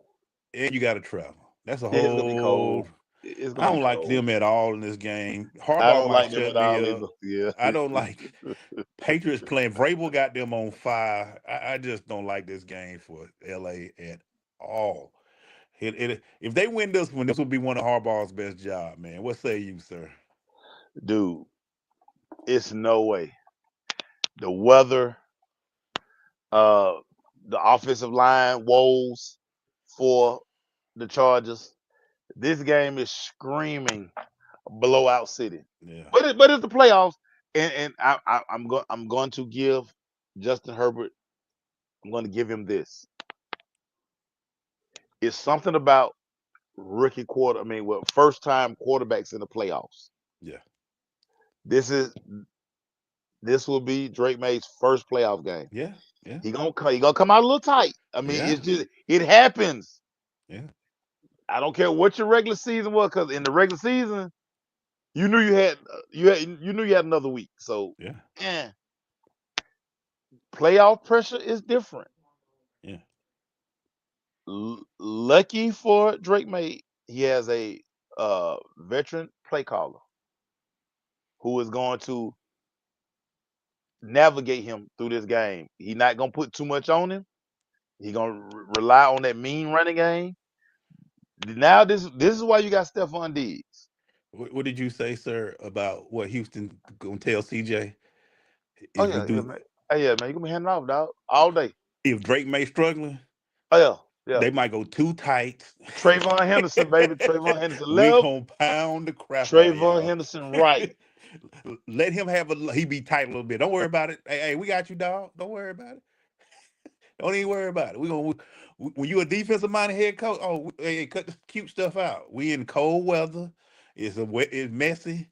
And you got to travel. That's a Yeah, it's gonna be whole. cold. It's I gonna be don't like cold. them at all in this game. I Harbaugh don't might like them shut at me all up. either. Yeah. I don't like Patriots playing. Vrabel got them on fire. I just don't like this game for LA at all. If they win this one, this will be one of Harbaugh's best job, man. What say you, sir? Dude, it's no way. The weather, uh, the offensive line woes for the Chargers. This game is screaming blowout city. Yeah, But it's the playoffs, and I'm going to give Justin Herbert. I'm going to give him this. It's something about rookie quarter. I mean, well, first time quarterbacks in the playoffs. yeah, This is this will be Drake May's first playoff game. yeah, yeah, He gonna come out a little tight. I mean, yeah, it's just it happens. yeah, I don't care what your regular season was, because in the regular season, you knew you had another week. So, yeah, yeah, playoff pressure is different. yeah. Lucky for Drake May, he has a veteran play caller who is going to navigate him through this game. He's not gonna put too much on him. He's gonna rely on that mean running game. Now this is why you got Stephon Diggs. What did you say, sir, about what Houston gonna tell CJ Oh if we yeah, yeah, do? man. Hey, yeah, man, you gonna be handing off, dog, all day. If Drake May struggling, Oh yeah, yeah. they might go too tight. Trayvon Henderson, baby. Trayvon Henderson We left. gonna pound the crap out of Trayvon y'all. Henderson right. Let him have he be tight a little bit. Don't worry about it. Hey, we got you, dog. Don't worry about it. Don't even worry about it. We gonna when you a defensive minded head coach. Oh, hey, cut the cute stuff out. We in cold weather. It's messy.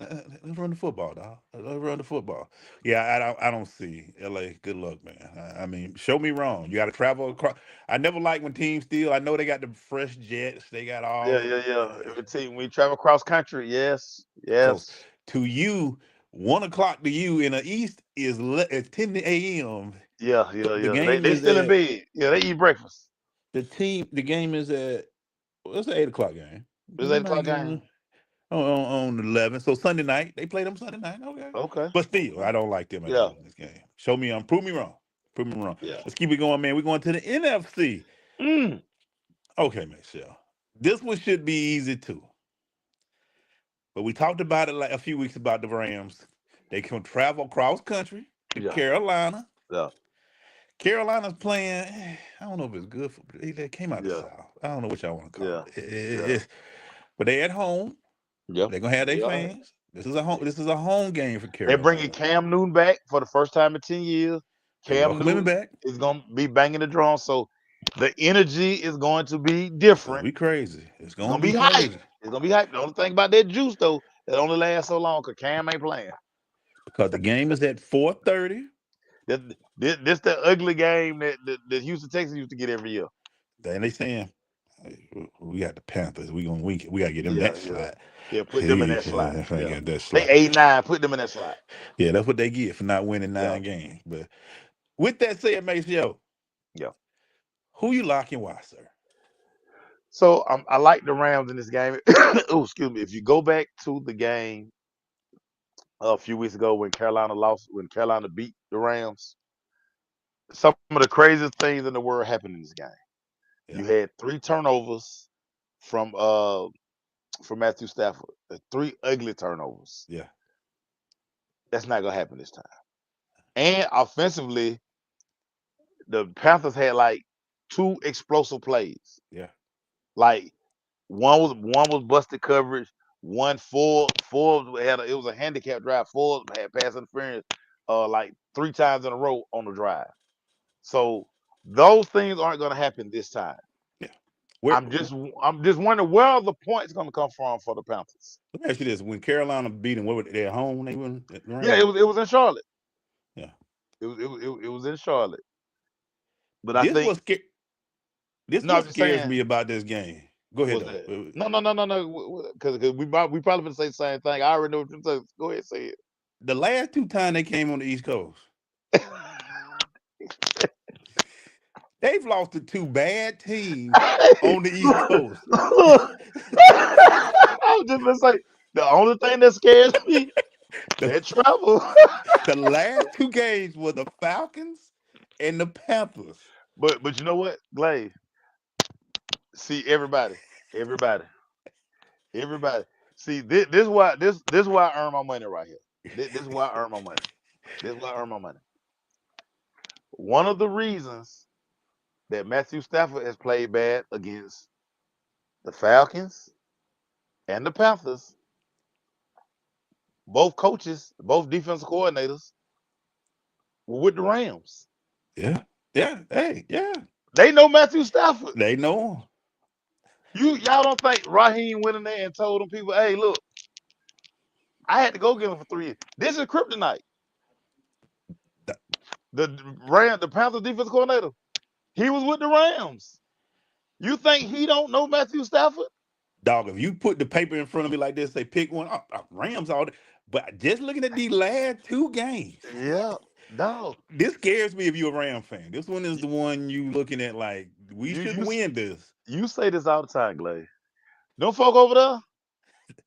Let's run the football, dog. Let's run the football. Yeah, I don't see LA. Good luck, man. I mean, show me wrong. You got to travel across. I never like when teams steal. I know they got the fresh jets. They got Yeah, all. yeah, yeah. Every team we travel cross country, yes, So yes. to you, 1 o'clock to you in the East is 10 a.m. Yeah, yeah, The yeah. They game they is still in at bed. Yeah, they eat breakfast. the game is at it's an 8 o'clock game. It's You 8 o'clock might get game. on 11. So Sunday night they play them Sunday night. Okay, Okay, but still, okay. I don't like them at Yeah, all in this game. Show me, prove me wrong. Prove me wrong. yeah. Let's keep it going, man. We're going to the NFC. Mm. Okay, Michelle. This one should be easy too. But we talked about it like a few weeks about the Rams. They can travel cross country to Yeah, Carolina. yeah, Carolina's playing. I don't know if it's good for. They came out of the yeah, South. I don't know what y'all want to call yeah, it. yeah, But they at home. yeah. They're gonna have their They are. fans. This is a home game for They're bringing Carolina. Cam Newton back for the first time in 10 years. They Cam welcome him Newton back. is gonna be banging the drum, so the energy is going to be It's gonna different. be crazy. It's It's gonna gonna be be hype. crazy It's gonna be hype. The only thing about that juice though, that only lasts so long because Cam ain't playing. because the game is at 4:30. This the ugly game that Houston Texans used to get every year. Then they saying, "Hey, we got the Panthers. We gotta get them Yeah, that yeah, slot. yeah. Put them in Hey, that slot. I Yeah, got that they slot. 8-9. Put them in that slot. Yeah, that's what they get for not winning Yeah, 9 games. But with that said, Maceo, yeah. who you locking? Why, sir? So I like the Rams in this game. Oh, excuse me. If you go back to the game a few weeks ago when Carolina beat the Rams, some of the craziest things in the world happened in this game. You Yeah, had 3 turnovers from uh from Matthew Stafford. Three ugly turnovers. yeah, That's not gonna happen this time. And offensively, the Panthers had like 2 explosive plays. yeah, Like one was busted coverage. Four had it was a handicap drive. Four had pass interference like 3 times in a row on the drive. So those things aren't gonna happen this time. yeah. Where? I'm just wondering where the points gonna come from for the Panthers. Let me ask you this: when Carolina beat them, what were they at home? When they won at the Yeah, Rams? it was in Charlotte. Yeah. It was in Charlotte. But I This think was this no, I'm what just scares saying me about this game. Go ahead was though. that no because we probably gonna say the same thing. I already know what you're saying. Go ahead, say The last 2 times they came on the East Coast, it. they've lost to 2 bad teams Hey, on the East look, Coast. look. I was just gonna say the only thing that scares me the, that travel. the last 2 games were the Falcons and the Panthers. but you know what, Glade? See everybody, everybody. See this is why I earn my money right here. This is why I earn my money. This is why I earn my money. One of the reasons that Matthew Stafford has played bad against the Falcons and the Panthers, both coaches, both defensive coordinators were with the Rams. Yeah, yeah, hey, yeah. They know Matthew Stafford. They know Y'all don't think Raheem went in there and told them people, hey, look, I had to go get him for 3 years. This is kryptonite. him. The Panthers defensive coordinator, he was with the Rams. You think he don't know Matthew Stafford? Dog, if you put the paper in front of me like this, say pick one, Rams all day. But just looking at these last 2 games, Yeah, dog. this scares me if you're a Ram fan. This one is the one you looking at like we You should you win this. you say this all the time, Glade. Them folk over there,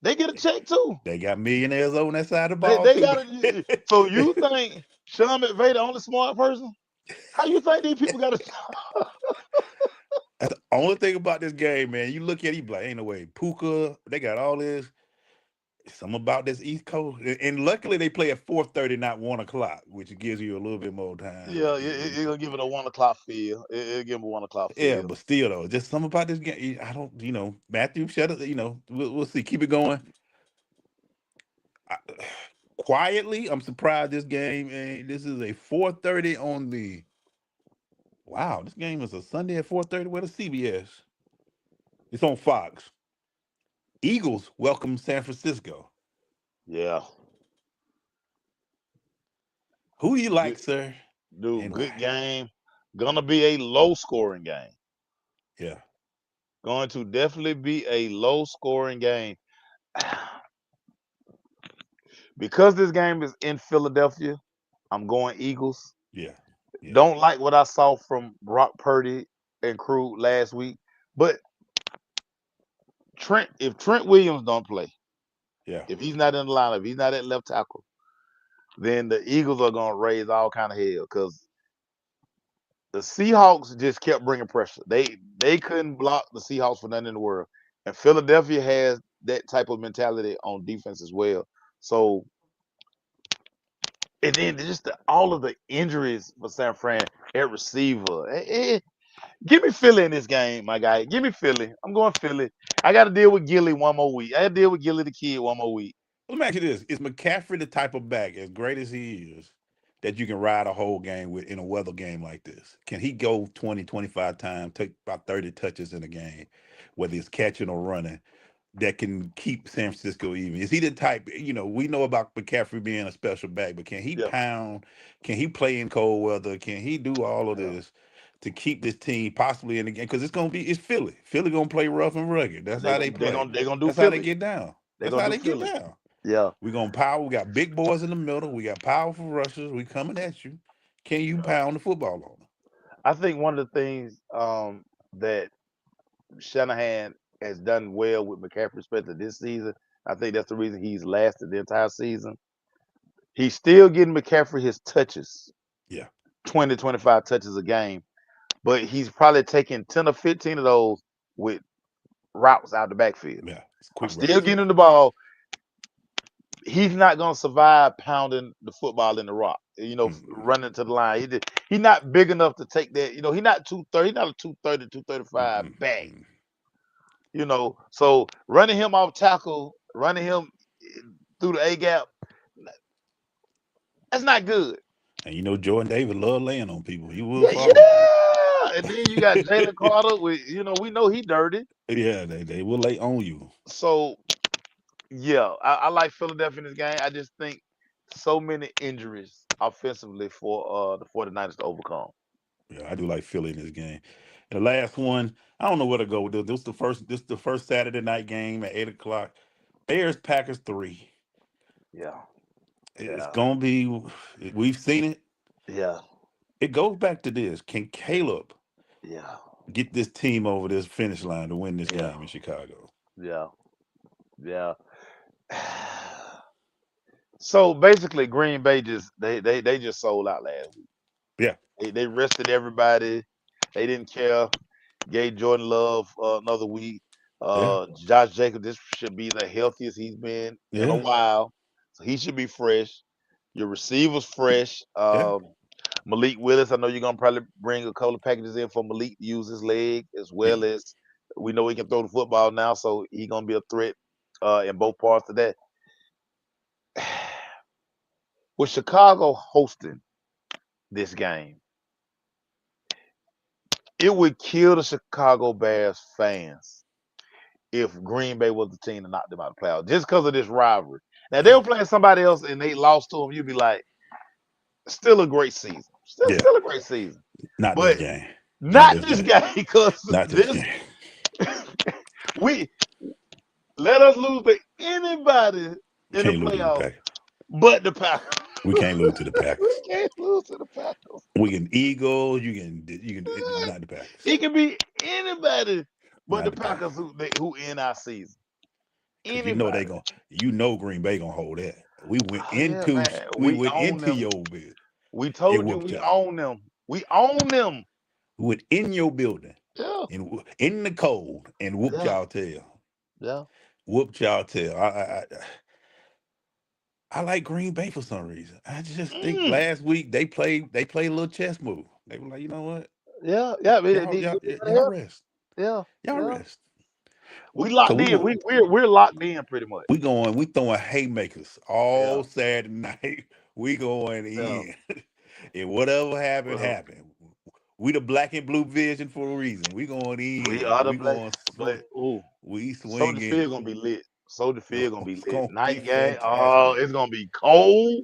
they get a check too. They got millionaires on that side of the They ball they too. got it. So you think Sean McVay the only smart person? How you think these people got to? That's the only thing about this game, man. You look at it, you be like, ain't no way. Puka, they got all this. Some about this East Coast, and luckily they play at 4:30, not 1 o'clock, which gives you a little bit more time. Yeah, it gonna give it a 1 o'clock feel. It'll give him a 1 o'clock Yeah, feel. but still though, just something about this game. I don't, Matthew, shut up. We'll see. Keep it going. I, quietly, I'm surprised this game. This is a 4:30 on the. Wow, this game is a Sunday at 4:30. Where the CBS? It's on Fox. Eagles welcome San Francisco. Yeah, Who do you like, good sir, dude, and good why? game. Gonna be a low scoring game. Yeah, Going to definitely be a low scoring game. Because this game is in Philadelphia, I'm going Eagles. yeah, yeah, Don't like what I saw from Brock Purdy and crew last week. But if Trent Williams don't play, yeah, if he's not in the lineup, if he's not at left tackle, then the Eagles are gonna raise all kind of hell because the Seahawks just kept bringing pressure. They couldn't block the Seahawks for nothing in the world, and Philadelphia has that type of mentality on defense as well. So, and then just all of the injuries for San Fran at receiver. Give me Philly in this game, my guy. Give me Philly. I'm going Philly. I got to deal with Gilly one more week. I got to deal with Gilly the kid one more week. Let me ask you this: is McCaffrey the type of back, as great as he is, that you can ride a whole game with in a weather game like this? Can he go 20, 25 times, take about 30 touches in a game, whether it's catching or running, that can keep San Francisco even? Is he the type, we know about McCaffrey being a special back, but can he Yeah, pound? Can he play in cold weather? Can he do all of yeah. this to keep this team possibly in the game? Because it's Philly. Philly gonna play rough and rugged. That's They how they gonna they play. gonna they gonna do That's how they Philly. get down. They That's gonna how do they get Philly. down. Yeah. We gonna power. We got big boys in the middle. We got powerful rushers. We coming at you. Can you Yeah. pound the football on them? I think one of the things that Shanahan has done well with McCaffrey, especially this season. I think that's the reason he's lasted the entire season. He's still getting McCaffrey his touches, Yeah, 20, 25 touches a game, but he's probably taking 10 or 15 of those with routes out the backfield. yeah. It's I'm quick still routes. getting him the ball. He's not going to survive pounding the football in the rock, Mm-mm, running to the line. He's not big enough to take that. He's not 230, he's not a 230, mm-mm, 235 back. mm. So running him off tackle, running him through the A gap, that's not good. And Jordan Davis love laying on people. He will Yeah, fall on yeah. And then you got you. Jalen Carter with, we know he dirty. Yeah, they will lay on you. So yeah, I like Philadelphia in this game. I just think so many injuries offensively for the 49ers to overcome. Yeah, I do like Philly in this game. And the last one, I don't know where to go with this. This the first Saturday night game at 8 o'clock. Bears Packers 3. Yeah, It's yeah, gonna be. We've seen it. yeah, It goes back to this. Can Caleb yeah, get this team over this finish line to win this yeah, game in Chicago? yeah, yeah. So basically, Green Bay just they just sold out last week. Yeah, They rested everybody. They didn't care. Gave Jordan Love another week. yeah, Josh Jacobs, this should be the healthiest he's been in a yeah, while, so he should be fresh. Your receivers fresh. yeah, Malik Willis, I know you're gonna probably bring a couple of packages in for Malik to use his leg as yeah. well as we know he can throw the football now, so he's gonna be a threat in both parts of that. With Chicago hosting this game, it would kill the Chicago Bears fans if Green Bay was the team to knock them out of the playoffs just because of this rivalry. Now, if they Yeah, were playing somebody else and they lost to them, you'd be like, still a great season. Still, yeah. still a great season. Not this But game. Not not this this game. guy because Not this this game. we let us lose to anybody We in the can't lose to the playoffs Packers. but the Packers. We can't lose to the We Packers. can't lose to the Packers. We can Eagles. You can not the Packers. It can be anybody but Not the the Packers. Packers who end our season. Because Anybody. Green Bay gonna hold that. We went Oh yeah, into man. we We went own into them. your building. We It told you whooped we y'all. own them. We own them. We went in your building Yeah, and in the cold and whooped yeah, y'all tail. yeah. Whooped y'all tail. I like Green Bay for some reason. I just think Mm, last week they played a little chess move. They were like, you know what, yeah, yeah. y'all y'all y'all Yeah, rest, yeah, y'all yeah. rest. We So locked we in. going We're locked in pretty much. we throwing haymakers Yeah, all Saturday night. We going yeah. in, and whatever happened Well, happened. We the black and blue vision for a reason. We going we in. are the We black, going but ooh, we Soldier swinging. Field gonna be lit. Soldier Field gonna be It's lit. gonna be Night game. Oh, fantastic. it's gonna be cold.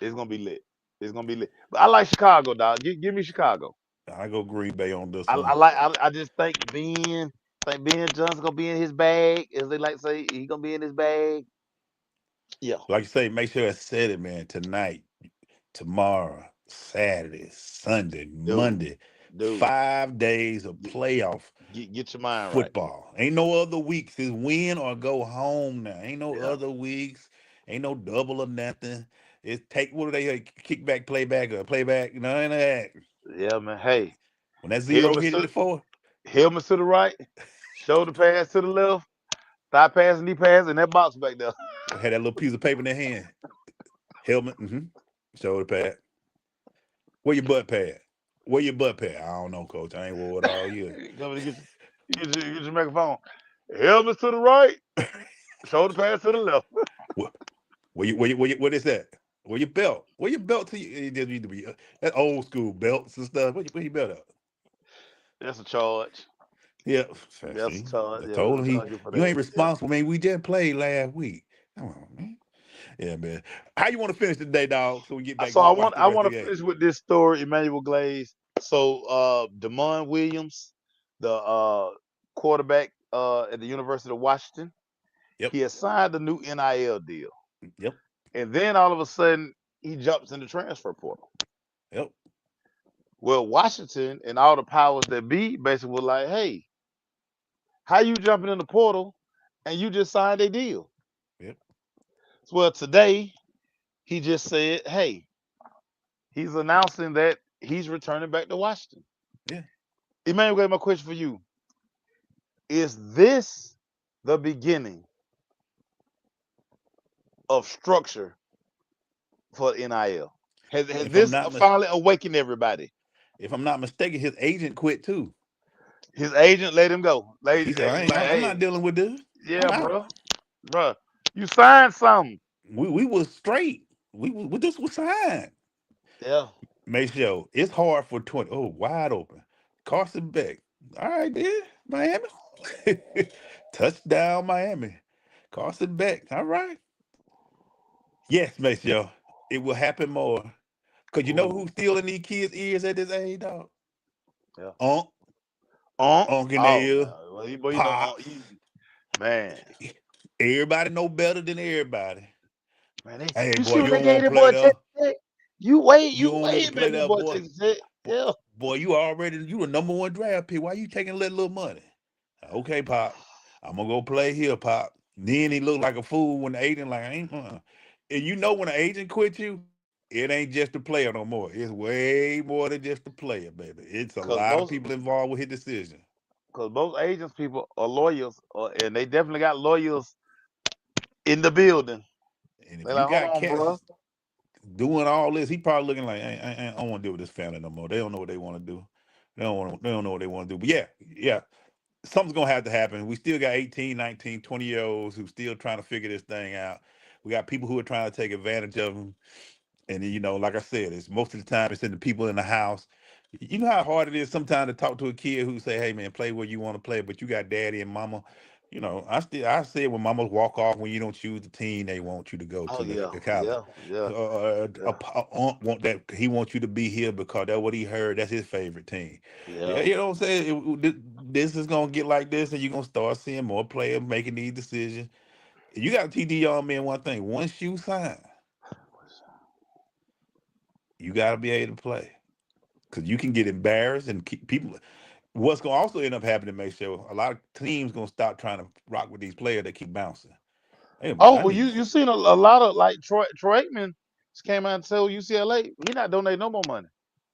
It's gonna be lit. It's gonna be lit. But I like Chicago, dog. Give me Chicago. I go Green Bay on this I one. like. I just think Ben Johnson gonna be in his bag, as they like to say. He gonna be in his bag. Yeah, Like you say, make sure I said it, man. Tonight, tomorrow, Saturday, Sunday, dude, Monday, dude, 5 days of get, playoff get your mind right. football. Ain't no other weeks. It's win or go home now. Ain't no Yeah, other weeks. Ain't no double or nothing. It's take what do they say, kick back, play back, or play back. None of that. yeah, man. Hey, When that zero helmet hit it to before, helmet to the right, shoulder pass to the left, thigh pass, knee pass, and that box back there. had that little piece of paper in their hand. Helmet, shoulder pad. Where your butt pad? Where your butt pad? I don't know, coach. I ain't wore it all year. Come and get your microphone. Helmet to the right, shoulder pass to the left. What, what is that? Where your belt? Where your belt to you? It just need to be that old school belts and stuff. Where your belt at? That's a charge. Yeah, That's a see, charge. I Yeah, we're told him gonna charge you for you that. ain't Yeah. responsible, man. We just played last week. Come on, man. Yeah, man. How you want to finish today, dog? So we get back So to watch the I rest want of the to game. finish with this story, Emmanuel Glaze. So Damon Williams, the quarterback at the University of Washington, Yep, he has signed a new NIL deal. yep, And then all of a sudden he jumps in the transfer portal. yep, Well, Washington and all the powers that be basically were like, hey, how you jumping in the portal and you just signed a deal? yep. Well, today he just said, hey, he's announcing that he's returning back to Washington. Yeah. Emmanuel, my question for you: is this the beginning of structure for NIL? Has If I'm this not finally awakened everybody? if I'm not mistaken, his agent quit too. His agent let him go. He Like, said, like, I'm not hey, dealing with this. I'm yeah, out. bro, you signed something. We was straight. We this was signed. Yeah, Make sure it's hard for 20. Oh, wide open. Carson Beck. All right, then. Miami. Touchdown, Miami. Carson Beck. All right. Yes, Maceo. It will happen more. Cause you know ooh, who's still in these kids' ears at this age, dog? yeah. Unc, Unc in the Oh ear, man, well, you know, Pops. man, Everybody know better than everybody. man, Hey, you boy, see what you they don't gave want to that play boy there. Texas Tech? You You don't need wait to a play minute, that there, boy boy. Texas Tech. Boy, Yeah, boy, you the number one draft pick. Why you taking that little money? Okay, Pop. I'm gonna go play here, Pop. Then he looked like a fool when the agent like, I ain't And you know when an agent quit you, it ain't just a player no more. It's way more than just a player, baby. It's a cause lot of most people involved with his decision. because most agents people are lawyers, and they definitely got lawyers in the building. And if They're you like, hold got on, bro. cats doing all this, he probably looking like I don't want to deal with this family no more. They don't know what they want to do. They don't know what they want to do. But yeah, yeah. Something's gonna have to happen. We still got 18, 19, 20-year olds who still trying to figure this thing out. We got people who are trying to take advantage of them. And then, like I said, it's most of the time it's in the people in the house. You know how hard it is sometimes to talk to a kid who say, "Hey man, play where you want to play," but you got daddy and mama. I say when mamas walk off when you don't choose the team they want you to go Oh to yeah, the college. yeah, yeah, A yeah, aunt want that he wants you to be here because that's what he heard. That's his favorite team. Yeah, yeah. you know what I'm saying. This is gonna get like this, and you're gonna start seeing more players making these decisions. You got to teach these young men one thing: once you sign, you got to be able to play because you can get embarrassed and keep people. What's going to also end up happening, make sure a lot of teams going to stop trying to rock with these players that keep bouncing. Hey man, Oh I well, need you seen a lot of like Troy Aikman just came out and told UCLA he not donating no more money.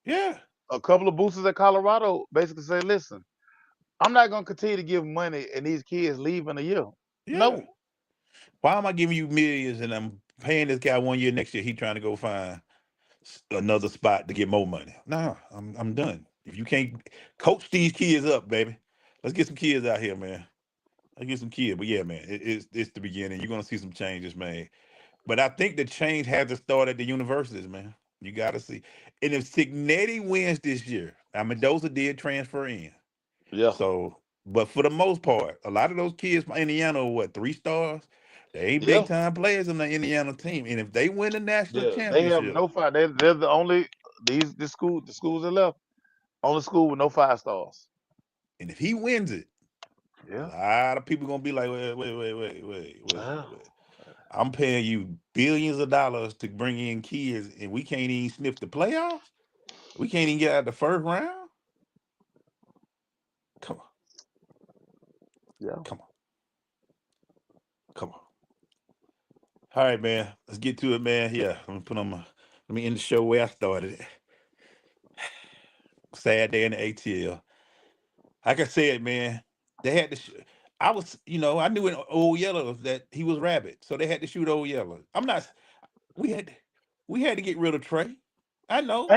yeah, A couple of boosters at Colorado basically said, listen, I'm not gonna continue to give money and these kids leave in a year. yeah. No. Why am I giving you millions and I'm paying this guy 1 year next year? He trying to go find another spot to get more money. Nah, I'm done. If you can't coach these kids up, baby, let's get some kids out here, man. Let's get some kids. But yeah, man, it's the beginning. You're gonna see some changes made. But I think the change has to start at the universities, man. You got to see. And if Signetti wins this year, now Mendoza did transfer in. Yeah, So, but for the most part, a lot of those kids from Indiana are what, 3 stars? They ain't big yeah, time players on the Indiana team. And if they win the national yeah. They have championship, no five. They're the only the schools that left. Only school with no 5 stars. and if he wins it, a Yeah. lot of people gonna be like, Yeah. wait. I'm paying you billions of dollars to bring in kids, and we can't even sniff the playoffs. We can't even get out of the first round. Come on, Yeah. come on, come on. All right, man. Let's get to it, man. Yeah, let me end the show where I started it. Sad day in the ATL. Like I said, man, they had to. I was, I knew in Old Yellow that he was rabbit, so they had to shoot Old Yellow. I'm not. We had, we had to get rid of Trey. I know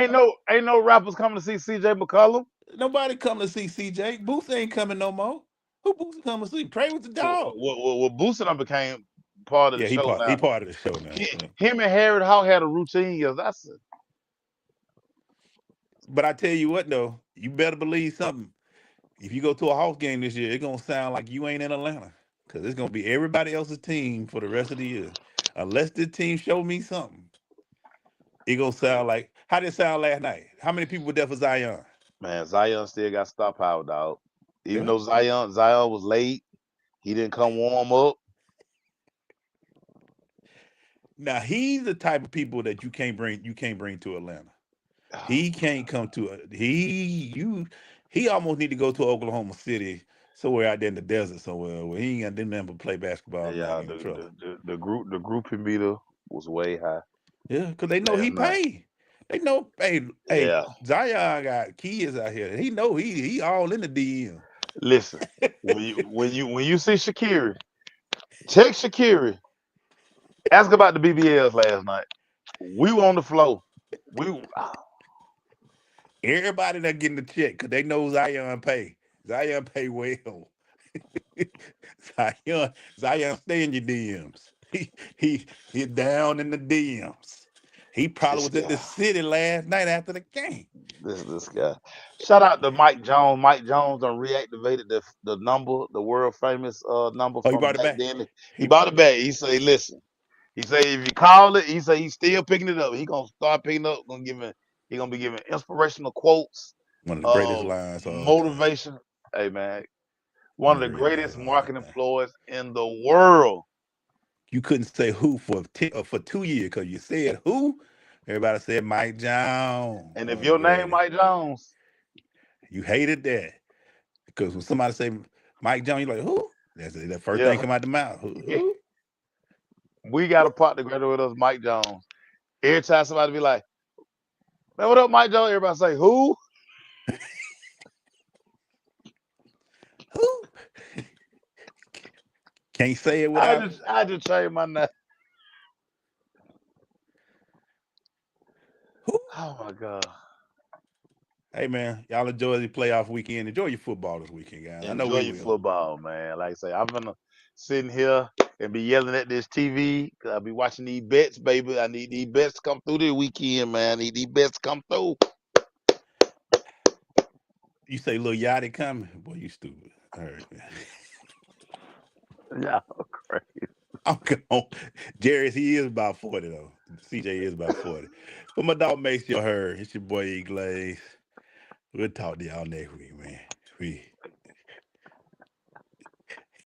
Ain't no rappers coming to see CJ McCollum. nobody come to see CJ. Booth ain't coming no more. Who Booth coming to see? Trey was the dog. What boosted them became. part of the Yeah, show he now. part of the show now. Yeah. Him and Harry Hawk had a routine. Yes, But I tell you what though, you better believe something. If you go to a Hawks game this year, it's gonna sound like you ain't in Atlanta. Cause it's gonna be everybody else's team for the rest of the year. Unless this team show me something, it gonna sound like how did it sound last night? How many people were there for Zion? man. Zion still got star power, dog. Even Yeah. though Zion was late, he didn't come warm up. Now he's the type of people that you can't bring to Atlanta. He can't come to he almost need to go to Oklahoma City, somewhere out there in the desert somewhere where he ain't got nothing but play basketball and not Yeah, get in trouble. the grouping meter was way high Yeah, because they know he last night. paid. They know, hey, Yeah, Zion got kids out here. He know he all in the DM. listen, when you see Shakiri, text Shakiri, ask about the BBLs last night. We were on the floor. We Everybody that getting the check because they know Zion pay. Zion pay well. Zion stay in your DMs. He down in the DMs. He probably this was at the guy, city last night after the game. this guy. Shout out to Mike Jones. Mike Jones done reactivated the number, the world famous number Oh, you from brought it back back? then. He He bought it back. He say, listen. He say if you call it, he say he's still picking it up. He gonna start picking up. He gonna be giving inspirational quotes, one of the greatest uh, lines of all time. motivation. Hey man, One one of of the the greatest lines greatest of all marketing time. employees in the world. You couldn't say who for 2 years because you said who. Everybody said Mike Jones. And One if of the your name greatest. Mike Jones, You hated that because when somebody say Mike Jones, you're like who? That's the first thing yeah, come out the mouth. Who? we got Who? a partner graduate with us, Mike Jones. Every time somebody be like, man, what up, Mike Jones? Everybody say, who? Who? Can't say it without I just changed my name. who? Oh my God. Hey man, y'all enjoy the playoff weekend. Enjoy your football this weekend, guys. I know Enjoy we your will. football, man. Like I say, I'm gonna sitting here and be yelling at this TV. Cause I'll be watching these bets, baby. I need these bets to come through this weekend, man. I need these bets to come through. You say Lil Yachty coming? Boy, you stupid. All right, man. Yeah, great. I'm going. Jarius, he is about 40 though. CJ is about 40. But my dog makes you heard. It's your boy E Glaze. We'll talk to y'all next week, man. We